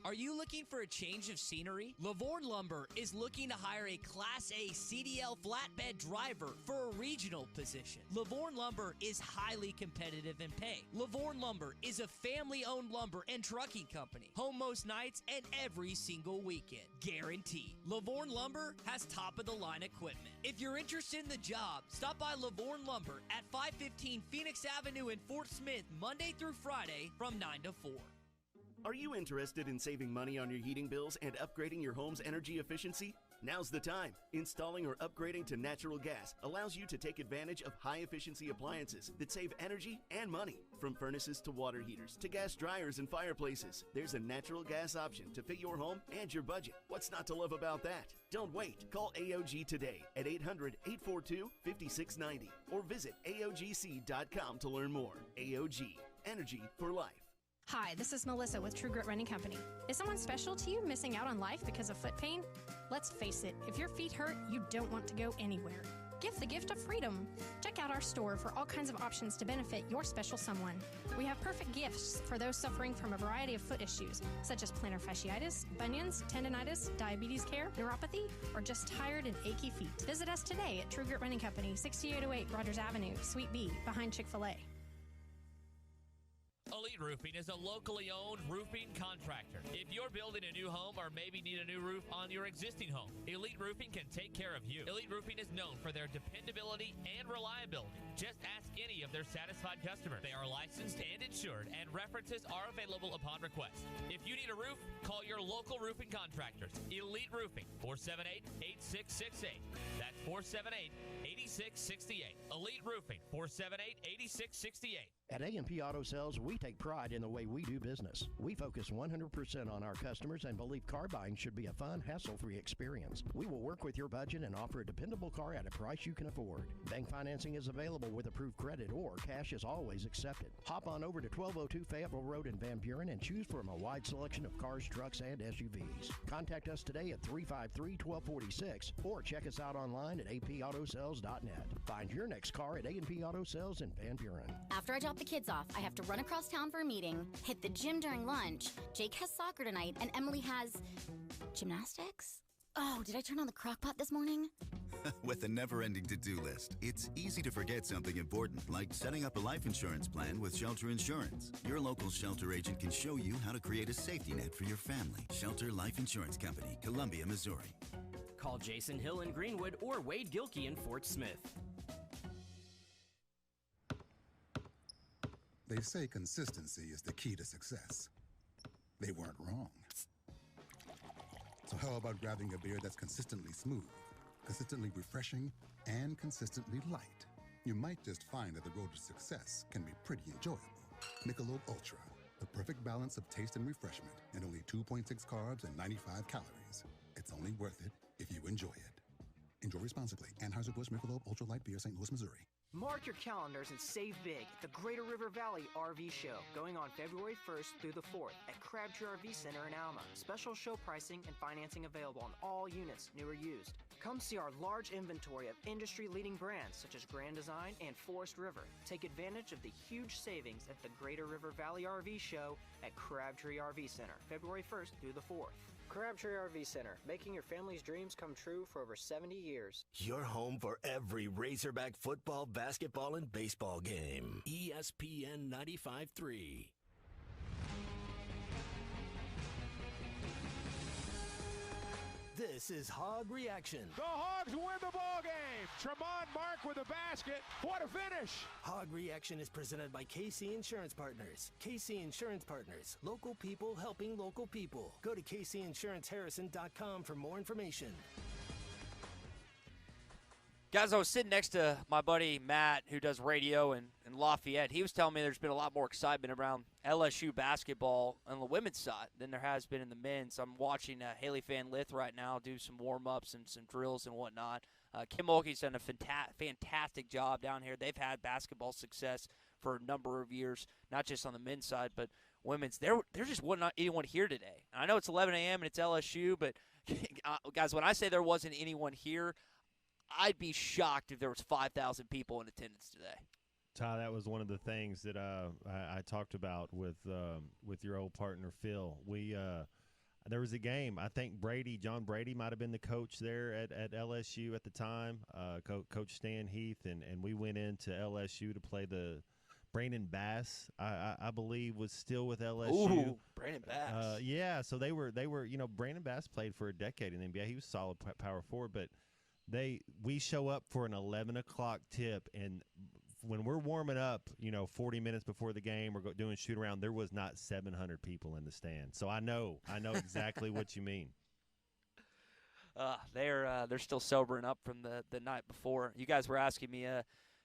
Are you looking for a change of scenery? Lavorne Lumber is looking to hire a Class A CDL flatbed driver for a regional position. Lavorne Lumber is highly competitive in pay. Lavorne Lumber is a family-owned lumber and trucking company. Home most nights and every single weekend. Guaranteed. Lavorne Lumber has top-of-the-line equipment. If you're interested in the job, stop by Lavorne Lumber at 515 Phoenix Avenue in Fort Smith Monday through Friday from 9 to 4. Are you interested in saving money on your heating bills and upgrading your home's energy efficiency? Now's the time. Installing or upgrading to natural gas allows you to take advantage of high-efficiency appliances that save energy and money. From furnaces to water heaters to gas dryers and fireplaces, there's a natural gas option to fit your home and your budget. What's not to love about that? Don't wait. Call AOG today at 800-842-5690 or visit AOGC.com to learn more. AOG, energy for life. Hi, this is Melissa with True Grit Running Company. Is someone special to you missing out on life because of foot pain? Let's face it, if your feet hurt, you don't want to go anywhere. Give the gift of freedom. Check out our store for all kinds of options to benefit your special someone. We have perfect gifts for those suffering from a variety of foot issues, such as plantar fasciitis, bunions, tendonitis, diabetes care, neuropathy, or just tired and achy feet. Visit us today at True Grit Running Company, 6808 Rogers Avenue, Suite B, behind Chick-fil-A. Elite Roofing is a locally owned roofing contractor. If you're building a new home or maybe need a new roof on your existing home, Elite Roofing can take care of you. Elite Roofing is known for their dependability and reliability. Just ask any of their satisfied customers. They are licensed and insured, and references are available upon request. If you need a roof, call your local roofing contractors. Elite Roofing, 478-8668. That's 478-8668. Elite Roofing, 478-8668. At A&P Auto Sales, we take pride in the way we do business. We focus 100% on our customers and believe car buying should be a fun, hassle-free experience. We will work with your budget and offer a dependable car at a price you can afford. Bank financing is available with approved credit, or cash is always accepted. Hop on over to 1202 Fayetteville Road in Van Buren and choose from a wide selection of cars, trucks, and SUVs. Contact us today at 353-1246 or check us out online at apautosales.net. Find your next car at A&P Auto Sales in Van Buren. After I drop the kids off, I have to run across town for a meeting, hit the gym during lunch. Jake has soccer tonight, and Emily has gymnastics. Oh, did I turn on the crock pot this morning? With a never-ending to-do list, it's easy to forget something important, like setting up a life insurance plan with Shelter Insurance. Your local Shelter agent can show you how to create a safety net for your family. Shelter Life Insurance Company, Columbia, Missouri. Call Jason Hill in Greenwood or Wade Gilkey in Fort Smith. They say consistency is the key to success. They weren't wrong. So how about grabbing a beer that's consistently smooth, consistently refreshing, and consistently light? You might just find that the road to success can be pretty enjoyable. Michelob Ultra, the perfect balance of taste and refreshment, and only 2.6 carbs and 95 calories. It's only worth it if you enjoy it. Enjoy responsibly. Anheuser-Busch Michelob Ultra Light Beer, St. Louis, Missouri. Mark your calendars and save big at the Greater River Valley RV Show, going on February 1st through the 4th at Crabtree RV Center in Alma. Special show pricing and financing available on all units, new or used. Come see our large inventory of industry-leading brands such as Grand Design and Forest River. Take advantage of the huge savings at the Greater River Valley RV Show at Crabtree RV Center, February 1st through the 4th. Crabtree RV Center, making your family's dreams come true for over 70 years. Your home for every Razorback football, basketball, and baseball game. ESPN 95.3. This is Hog Reaction. The Hogs win the ball game. Tremont Mark with a basket. What a finish. Hog Reaction is presented by KC Insurance Partners. KC Insurance Partners. Local people helping local people. Go to kcinsuranceharrison.com for more information. Guys, I was sitting next to my buddy Matt, who does radio in Lafayette. He was telling me there's been a lot more excitement around LSU basketball on the women's side than there has been in the men's. I'm watching Haley Van Lith right now do some warm-ups and some drills and whatnot. Kim Mulkey's done a fantastic job down here. They've had basketball success for a number of years, not just on the men's side, but women's. There just wasn't anyone here today. I know it's 11 a.m. and it's LSU, but, guys, when I say there wasn't anyone here, I'd be shocked if there was 5,000 people in attendance today. Ty, that was one of the things that I talked about with your old partner Phil. There was a game. I think John Brady might have been the coach there at LSU at the time. Coach Stan Heath, and we went into LSU to play the Brandon Bass. I believe was still with LSU. Ooh, Brandon Bass. Yeah. So they were. Brandon Bass played for a decade in the NBA. He was solid power forward, but. We show up for an 11 o'clock tip, and when we're warming up, 40 minutes before the game, we're doing shoot around. There was not 700 people in the stand, so I know exactly what you mean. They're still sobering up from the night before. You guys were asking me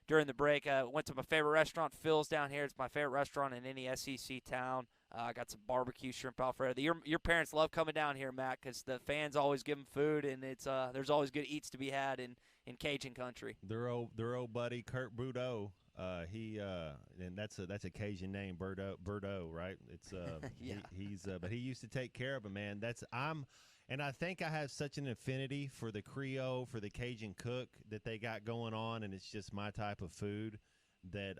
during the break. I went to my favorite restaurant, Phil's down here. It's my favorite restaurant in any SEC town. I got some barbecue shrimp Alfredo. Your parents love coming down here, Matt, because the fans always give them food, and it's there's always good eats to be had in Cajun country. Their old buddy Kurt Boudreaux, and that's a Cajun name, Boudreaux, right? It's yeah. But he used to take care of him, man. And I think I have such an affinity for the Creole, for the Cajun cook that they got going on, and it's just my type of food. That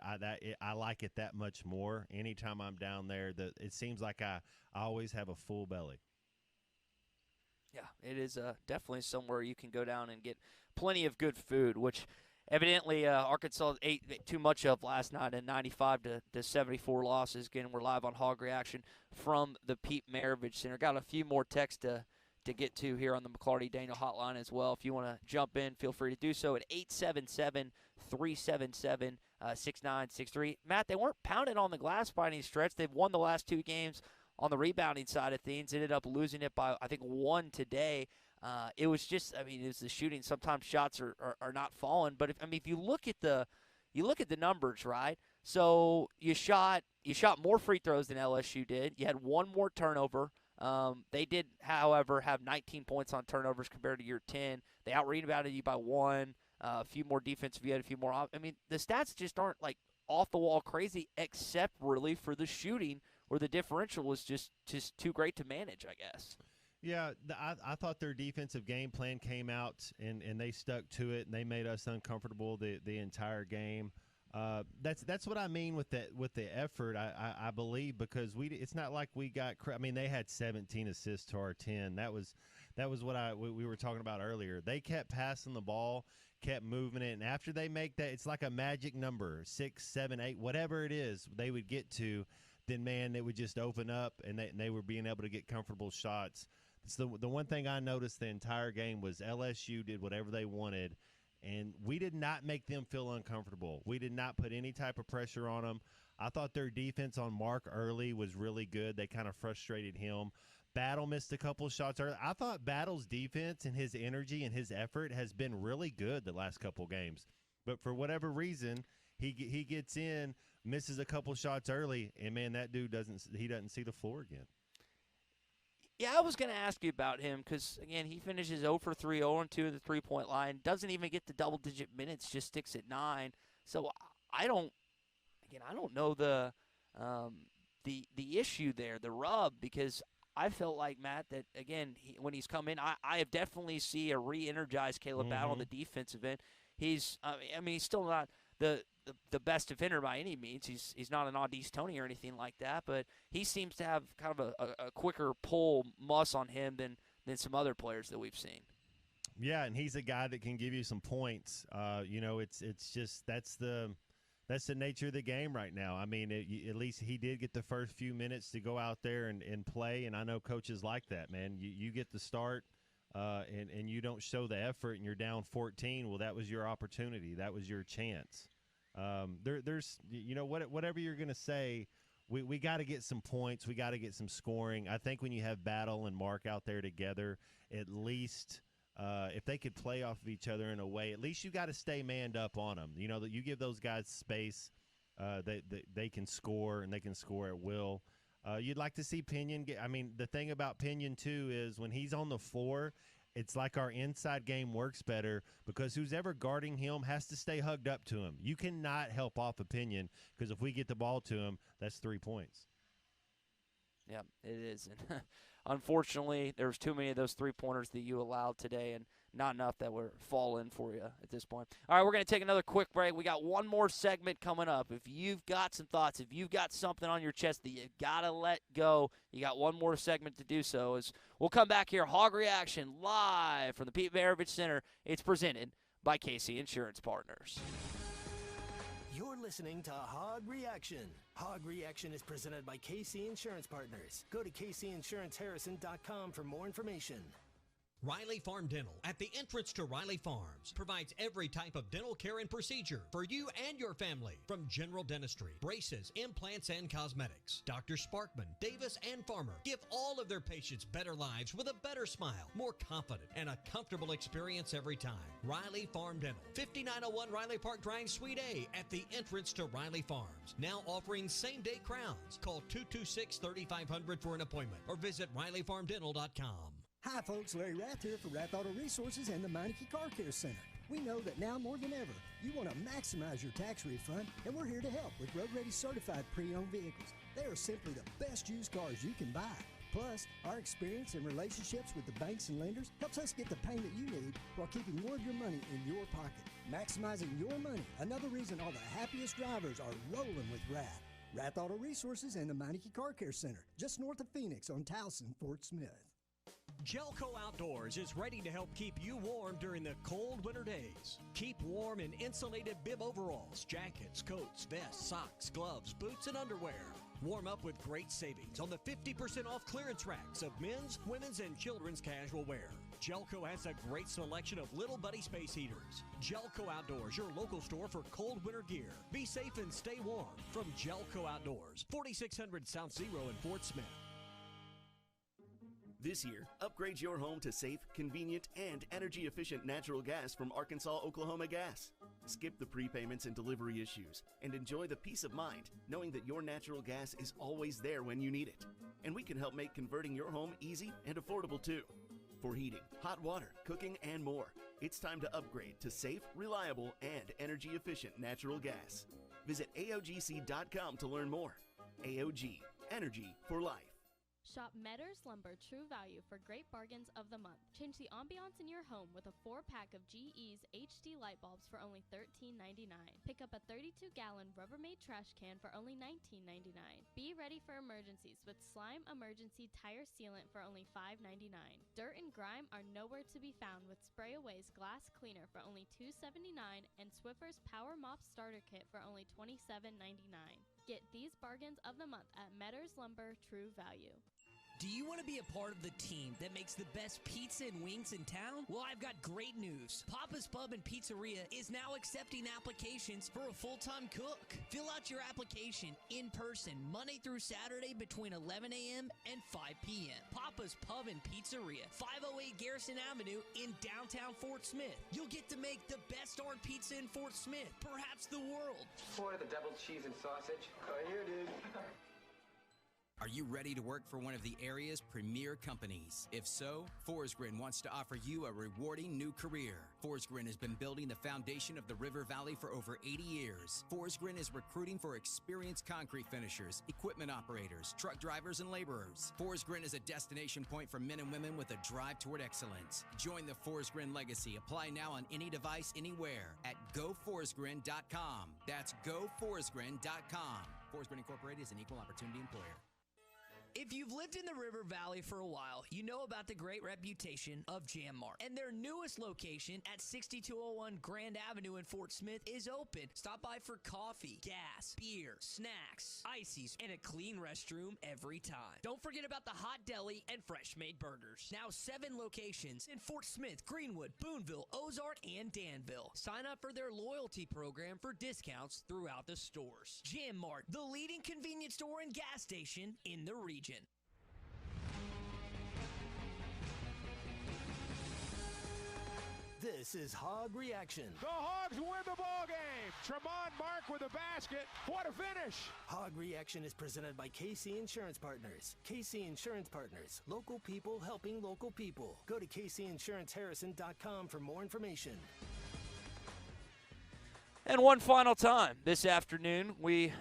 I like it that much more. Anytime I'm down there, it seems like I always have a full belly. Yeah, it is definitely somewhere you can go down and get plenty of good food, which evidently Arkansas ate too much of last night in 95-74 losses. Again, we're live on Hog Reaction from the Pete Maravich Center. Got a few more texts to get to here on the McLarty Daniel hotline as well. If you want to jump in, feel free to do so at 877-377-6963. Matt, they weren't pounded on the glass by any stretch. They've won the last two games on the rebounding side of things. Ended up losing it by, I think, one today. It was just, it was the shooting. Sometimes shots are not falling. But if you look at the numbers, right? So you shot more free throws than LSU did. You had one more turnover. They did, however, have 19 points on turnovers compared to your 10. They out-rebounded you by one. A few more defensive. You had a few more. The stats just aren't like off the wall crazy, except really for the shooting, where the differential was just too great to manage, I guess. Yeah, I thought their defensive game plan came out and they stuck to it, and they made us uncomfortable the entire game. That's what I mean with the effort. I believe, because it's not like we got. They had 17 assists to our 10. That was what we were talking about earlier. They kept passing the ball, kept moving it, and after they make that, it's like a magic number, 6, 7, 8, whatever it is they would get to, then, man, they would just open up, and they were being able to get comfortable shots. So the one thing I noticed the entire game was LSU did whatever they wanted, and we did not make them feel uncomfortable. We did not put any type of pressure on them. I thought their defense on Mark early was really good. They kind of frustrated him. Battle missed a couple shots early. I thought Battle's defense and his energy and his effort has been really good the last couple games. But for whatever reason, he gets in, misses a couple shots early, and, man, that dude doesn't see the floor again. Yeah, I was going to ask you about him because, again, he finishes 0 for 3, 0 and 2 at the three-point line, doesn't even get the double-digit minutes, just sticks at 9. So I don't know the issue there, the rub, because I felt like, Matt, that, again, when he's come in, I have definitely see a re-energized Caleb Battle on the defensive end. He's still not the best defender by any means. He's not an Au'Diese Toney or anything like that, but he seems to have kind of a quicker pull muss on him than some other players that we've seen. Yeah, and he's a guy that can give you some points. It's just that's the nature of the game right now. I mean, at least he did get the first few minutes to go out there and play, and I know coaches like that, man. You get the start, and you don't show the effort, and you're down 14. Well, that was your opportunity. That was your chance. There's whatever you're going to say, we got to get some points. We got to get some scoring. I think when you have Battle and Mark out there together, at least if they could play off of each other in a way, at least you got to stay manned up on them. You know, that you give those guys space, they can score, and they can score at will. You'd like to see Pinion the thing about Pinion, too, is when he's on the floor, it's like our inside game works better because who's ever guarding him has to stay hugged up to him. You cannot help off Pinion because if we get the ball to him, that's 3 points. Yeah, it is. And unfortunately, there was too many of those three-pointers that you allowed today and not enough that were falling for you at this point. All right, we're going to take another quick break. We got one more segment coming up. If you've got some thoughts, if you've got something on your chest that you got to let go, you got one more segment to do so. As we'll come back here, Hog Reaction, live from the Pete Maravich Center. It's presented by KC Insurance Partners. You're listening to Hog Reaction. Hog Reaction is presented by KC Insurance Partners. Go to kcinsuranceharrison.com for more information. Riley Farm Dental, at the entrance to Riley Farms, provides every type of dental care and procedure for you and your family. From general dentistry, braces, implants, and cosmetics. Dr. Sparkman, Davis, and Farmer give all of their patients better lives with a better smile, more confident, and a comfortable experience every time. Riley Farm Dental, 5901 Riley Park Drive, Suite A, at the entrance to Riley Farms. Now offering same-day crowns. Call 226-3500 for an appointment or visit RileyFarmDental.com. Hi folks, Larry Rath here for Rath Auto Resources and the Meineke Car Care Center. We know that now more than ever, you want to maximize your tax refund, and we're here to help with road-ready certified pre-owned vehicles. They are simply the best used cars you can buy. Plus, our experience and relationships with the banks and lenders helps us get the payment you need while keeping more of your money in your pocket. Maximizing your money, another reason all the happiest drivers are rolling with Rath. Rath Auto Resources and the Meineke Car Care Center, just north of Phoenix on Towson, Fort Smith. Gelco Outdoors is ready to help keep you warm during the cold winter days. Keep warm in insulated bib overalls, jackets, coats, vests, socks, gloves, boots, and underwear. Warm up with great savings on the 50% off clearance racks of men's, women's, and children's casual wear. Gelco has a great selection of Little Buddy space heaters. Gelco Outdoors, your local store for cold winter gear. Be safe and stay warm from Gelco Outdoors, 4600 South Zero in Fort Smith. This year, upgrade your home to safe, convenient, and energy-efficient natural gas from Arkansas Oklahoma Gas. Skip the prepayments and delivery issues, and enjoy the peace of mind knowing that your natural gas is always there when you need it. And we can help make converting your home easy and affordable too. For heating, hot water, cooking, and more, it's time to upgrade to safe, reliable, and energy-efficient natural gas. Visit AOGC.com to learn more. AOG, energy for life. Shop Metters Lumber True Value for great bargains of the month. Change the ambiance in your home with a 4-pack of GE's HD light bulbs for only $13.99. Pick up a 32-gallon Rubbermaid trash can for only $19.99. Be ready for emergencies with Slime Emergency Tire Sealant for only $5.99. Dirt and grime are nowhere to be found with Spray Away's Glass Cleaner for only $2.79 and Swiffer's Power Mop Starter Kit for only $27.99. Get these bargains of the month at Metters Lumber True Value. Do you want to be a part of the team that makes the best pizza and wings in town? Well, I've got great news. Papa's Pub and Pizzeria is now accepting applications for a full-time cook. Fill out your application in person Monday through Saturday between 11 a.m. and 5 p.m. Papa's Pub and Pizzeria, 508 Garrison Avenue in downtown Fort Smith. You'll get to make the best darn pizza in Fort Smith, perhaps the world. Order the double cheese and sausage. Right here, dude. Are you ready to work for one of the area's premier companies? If so, Forsgren wants to offer you a rewarding new career. Forsgren has been building the foundation of the River Valley for over 80 years. Forsgren is recruiting for experienced concrete finishers, equipment operators, truck drivers, and laborers. Forsgren is a destination point for men and women with a drive toward excellence. Join the Forsgren legacy. Apply now on any device, anywhere at GoForsgren.com. That's GoForsgren.com. Forsgren Incorporated is an equal opportunity employer. If you've lived in the River Valley for a while, you know about the great reputation of Jam Mart. And their newest location at 6201 Grand Avenue in Fort Smith is open. Stop by for coffee, gas, beer, snacks, ices, and a clean restroom every time. Don't forget about the hot deli and fresh-made burgers. Now 7 locations in Fort Smith, Greenwood, Boonville, Ozark, and Danville. Sign up for their loyalty program for discounts throughout the stores. Jam Mart, the leading convenience store and gas station in the region. This is Hog Reaction. The Hogs win the ball game. Tremont Mark with a basket. What a finish. Hog Reaction is presented by KC Insurance Partners. KC Insurance Partners. Local people helping local people. Go to kcinsuranceharrison.com for more information. And one final time this afternoon, we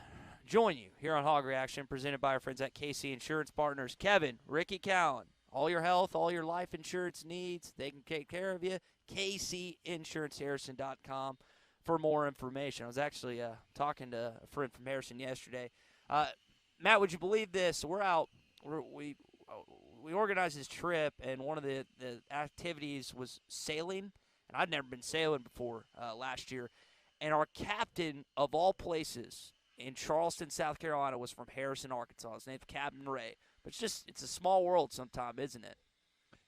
join you here on Hog Reaction, presented by our friends at KC Insurance Partners. Kevin, Ricky Cowan, all your health, all your life insurance needs, they can take care of you. KCInsuranceHarrison.com for more information. I was actually talking to a friend from Harrison yesterday. Matt, would you believe this? We're out. We organized this trip, and one of the activities was sailing. And I'd never been sailing before last year. And our captain of all places in Charleston, South Carolina, was from Harrison, Arkansas. His name's Captain Ray. But it's a small world sometimes, isn't it?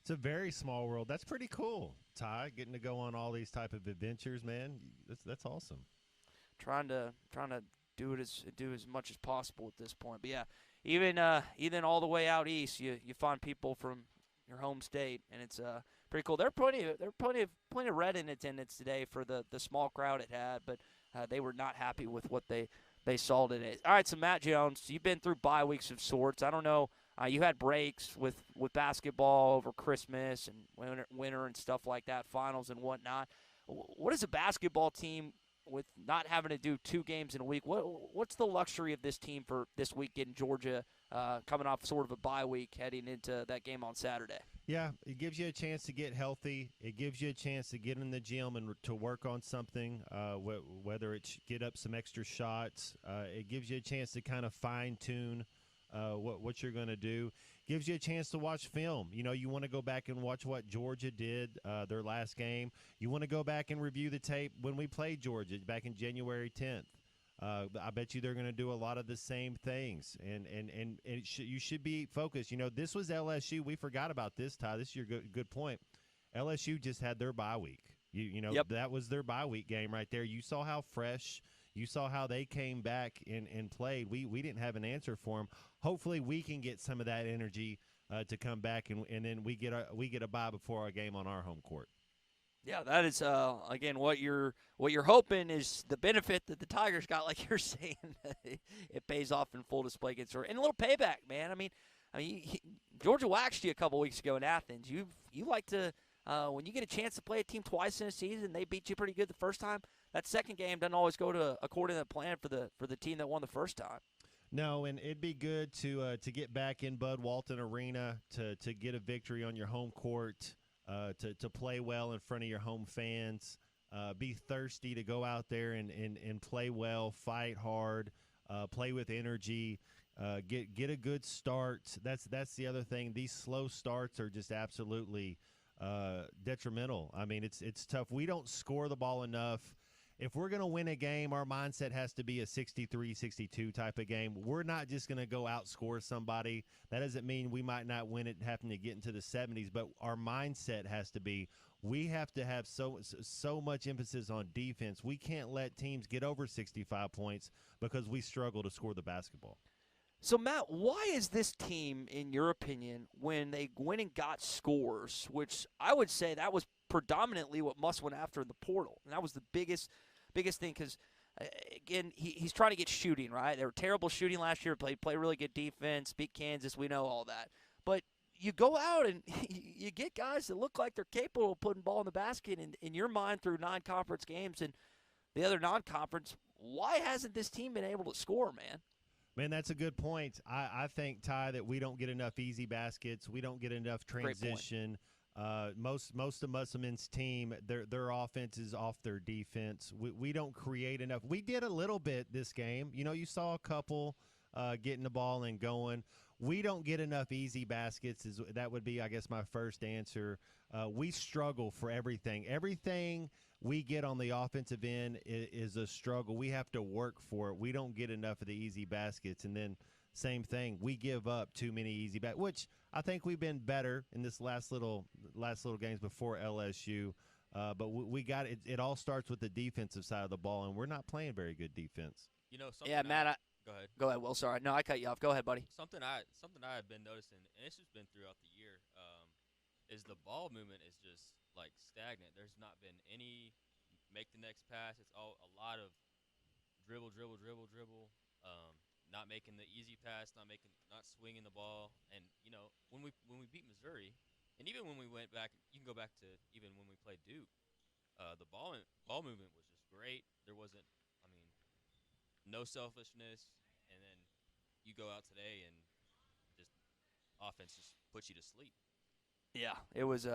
It's a very small world. That's pretty cool, Ty, getting to go on all these type of adventures, man. That's awesome. Trying to do as much as possible at this point. But yeah, even all the way out east, you find people from your home state, and it's pretty cool. There are plenty of red in attendance today for the small crowd it had, but they were not happy with what they saw today. All right, so Matt Jones, you've been through bye weeks of sorts. I don't know. You had breaks with basketball over Christmas and winter and stuff like that, finals and whatnot. What is a basketball team with not having to do 2 games in a week? What's the luxury of this team for this week in Georgia, coming off sort of a bye week heading into that game on Saturday? Yeah, it gives you a chance to get healthy. It gives you a chance to get in the gym and to work on something, whether it's get up some extra shots. It gives you a chance to kind of fine-tune what you're going to do. Gives you a chance to watch film. You know, you want to go back and watch what Georgia did their last game. You want to go back and review the tape when we played Georgia back in January 10th. I bet you they're going to do a lot of the same things, and you should be focused. You know, this was LSU. We forgot about this, Ty. This is your good point. LSU just had their bye week. You know, yep. That was their bye week game right there. You saw how fresh. You saw how they came back and played. We didn't have an answer for them. Hopefully, we can get some of that energy to come back, and then we get a bye before our game on our home court. Yeah, that is again what you're hoping is the benefit that the Tigers got, like you're saying. It pays off in full display against her, and a little payback, man. I mean, Georgia waxed you a couple weeks ago in Athens. You like to when you get a chance to play a team twice in a season, they beat you pretty good the first time. That second game doesn't always go according to the plan for the team that won the first time. No, and it'd be good to get back in Bud Walton Arena to get a victory on your home court, to play well in front of your home fans, be thirsty to go out there and play well, fight hard, play with energy, get a good start. That's the other thing. These slow starts are just absolutely detrimental. I mean, it's tough. We don't score the ball enough. If we're going to win a game, our mindset has to be a 63-62 type of game. We're not just going to go outscore somebody. That doesn't mean we might not win it, having to get into the 70s, but our mindset has to be we have to have so much emphasis on defense. We can't let teams get over 65 points because we struggle to score the basketball. So, Matt, why is this team, in your opinion, when they went and got scores, which I would say that was predominantly what Muss went after in the portal, and that was the biggest thing because, again, he's trying to get shooting, right? They were terrible shooting last year, play really good defense, beat Kansas, we know all that. But you go out and you get guys that look like they're capable of putting ball in the basket in your mind through non-conference games and the other non-conference. Why hasn't this team been able to score, man? Man, that's a good point. I think, Ty, that we don't get enough easy baskets. We don't get enough transition. Most of Musselman's team, their offense is off their defense. We don't create enough. We did a little bit this game. You know, you saw a couple getting the ball and going. We don't get enough easy baskets. That would be, I guess, my first answer. We struggle for everything. Everything we get on the offensive end is a struggle. We have to work for it. We don't get enough of the easy baskets. And then same thing, we give up too many easy baskets, which I think we've been better in this last little games before LSU. But we got it. It all starts with the defensive side of the ball, and we're not playing very good defense. You know, something Matt. Go ahead. Go ahead. Well, sorry. No, I cut you off. Go ahead, buddy. Something I have been noticing, and it's just been throughout the year, is the ball movement is just like stagnant. There's not been any make the next pass. It's all a lot of dribble. Not making the easy pass, not swinging the ball. And you know, when we beat Missouri, and even when we went back, you can go back to even when we played Duke. The ball movement was just great. There wasn't, no selfishness. And then you go out today and just offense just puts you to sleep. Yeah, it was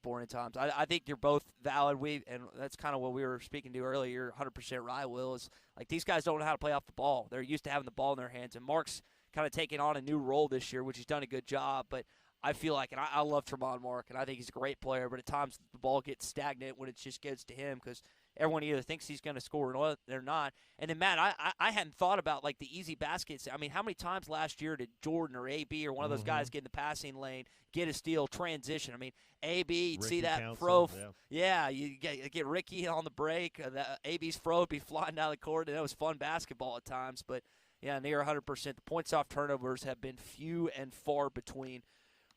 boring times. I think you're both valid. And that's kind of what we were speaking to earlier. You're 100% right, Will. Is like these guys don't know how to play off the ball. They're used to having the ball in their hands. And Mark's kind of taking on a new role this year, which he's done a good job. But I feel like, and I love Tremont Mark, and I think he's a great player. But at times the ball gets stagnant when it just gets to him because everyone either thinks he's going to score or they're not. And then, Matt, I hadn't thought about, like, the easy baskets. I mean, how many times last year did Jordan or AB or one of those guys get in the passing lane, get a steal, transition? I mean, AB, you'd see that Council, yeah, you get Ricky on the break. AB's fro would be flying down the court, and it was fun basketball at times. But, yeah, near 100%. The points off turnovers have been few and far between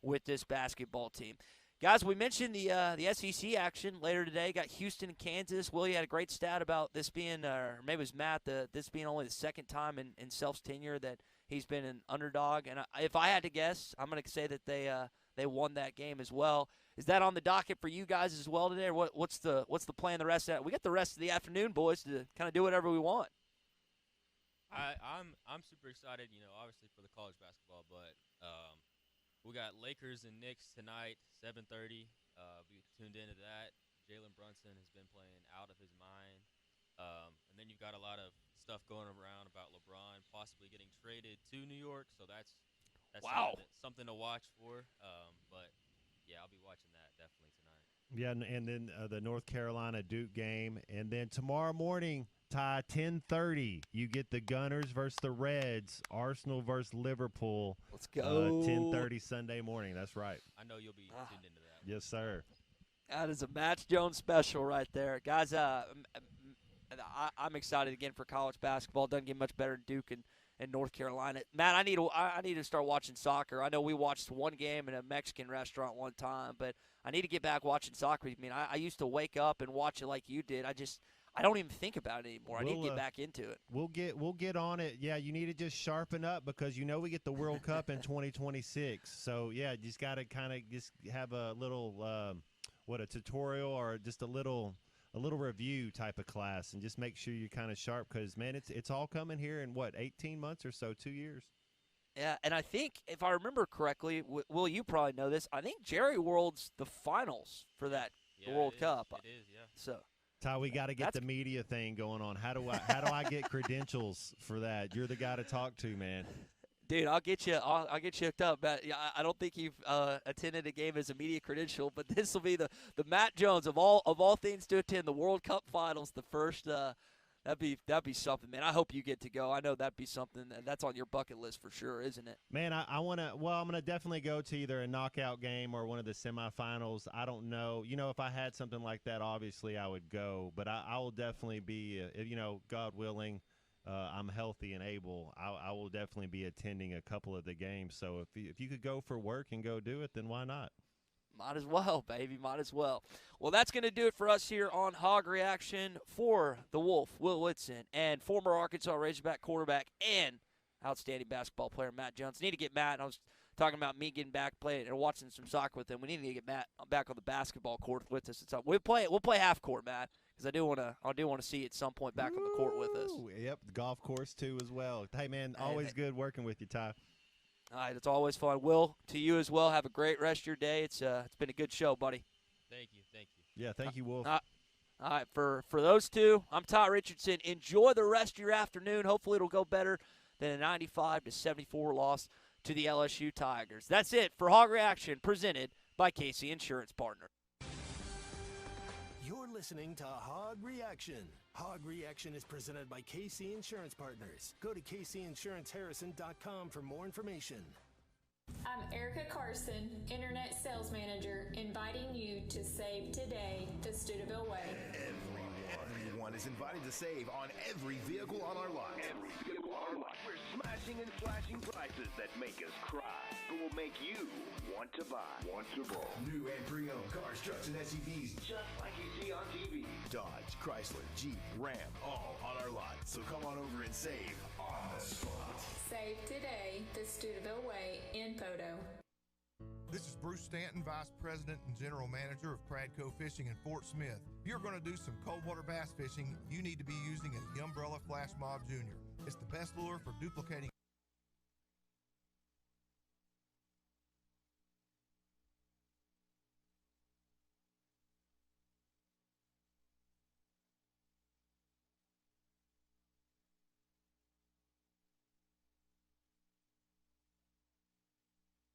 with this basketball team. Guys, we mentioned the SEC action later today. Got Houston and Kansas. Willie had a great stat about this being, or maybe it was Matt, this being only the second time in Self's tenure that he's been an underdog. And if I had to guess, I'm going to say that they won that game as well. Is that on the docket for you guys as well today, or what's the plan the rest of that? We got the rest of the afternoon, boys, to kind of do whatever we want. I'm super excited, obviously for the college basketball, but we got Lakers and Knicks tonight, 7:30. Be tuned into that. Jalen Brunson has been playing out of his mind. And then you've got a lot of stuff going around about LeBron possibly getting traded to New York. So that's wow. something to watch for. But, yeah, I'll be watching that definitely tonight. Yeah, and then the North Carolina Duke game. And then tomorrow morning, Ty, 10:30, you get the Gunners versus the Reds, Arsenal versus Liverpool. Let's go. 10:30 Sunday morning. That's right. I know you'll be tuned into that. Yes, sir. That is a Match Jones special right there. Guys, I'm excited again for college basketball. Doesn't get much better than Duke and North Carolina. Matt, I need to start watching soccer. I know we watched one game in a Mexican restaurant one time, but I need to get back watching soccer. I mean, I used to wake up and watch it like you did. I don't even think about it anymore. I need to get back into it. We'll get on it. Yeah, you need to just sharpen up because we get the World Cup in 2026. So yeah, you just got to kind of just have a little a tutorial or just a little little review type of class and just make sure you're kind of sharp because, man, it's all coming here in, 18 months or so, 2 years. Yeah, and I think, if I remember correctly, Will, you probably know this, I think Jerry World's the finals for that World Cup. It is, yeah. So, Ty, we got to get the media thing going on. How do I get credentials for that? You're the guy to talk to, man. Dude, I'll get you hooked up. But I don't think you've attended a game as a media credential, but this will be the Matt Jones of all things to attend the World Cup Finals. The first that'd be something, man. I hope you get to go. I know that'd be something that's on your bucket list for sure, isn't it? Man, I want to. Well, I'm gonna definitely go to either a knockout game or one of the semifinals. I don't know. If I had something like that, obviously I would go. But I will definitely be. God willing. I'm healthy and able, I will definitely be attending a couple of the games. So if you could go for work and go do it, then why not? Might as well, baby. Might as well. Well, that's going to do it for us here on Hog Reaction. For the Wolf, Will Whitson, and former Arkansas Razorback quarterback and outstanding basketball player Matt Jones. Need to get Matt. I was talking about me getting back playing and watching some soccer with him. We need to get Matt back on the basketball court with us. We'll play half court, Matt. Because I do want to see you at some point back on the court with us. Yep, the golf course too as well. Hey man, always good working with you, Ty. All right, it's always fun. Will, to you as well. Have a great rest of your day. It's been a good show, buddy. Thank you. Yeah, thank you, Wolf. All right, for those two, I'm Ty Richardson. Enjoy the rest of your afternoon. Hopefully it'll go better than a 95-74 loss to the LSU Tigers. That's it for Hog Reaction, presented by Casey Insurance Partners. You're listening to Hog Reaction. Hog Reaction is presented by KC Insurance Partners. Go to kcinsuranceharrison.com for more information. I'm Erica Carson, Internet Sales Manager, inviting you to save today the Steubenville way. Everyone is invited to save on every vehicle on our lot. We're smashing and slashing prices that make us cry, but will make you want to buy. New and pre-owned cars, trucks, and SUVs, just like you see on TV. Dodge, Chrysler, Jeep, Ram, all on our lot. So come on over and save on the spot. Save today the Steubenville way in Podo. This is Bruce Stanton, Vice President and General Manager of Pradco Fishing in Fort Smith. If you're going to do some cold water bass fishing, you need to be using a Umbrella Flash Mob Jr. It's the best lure for duplicating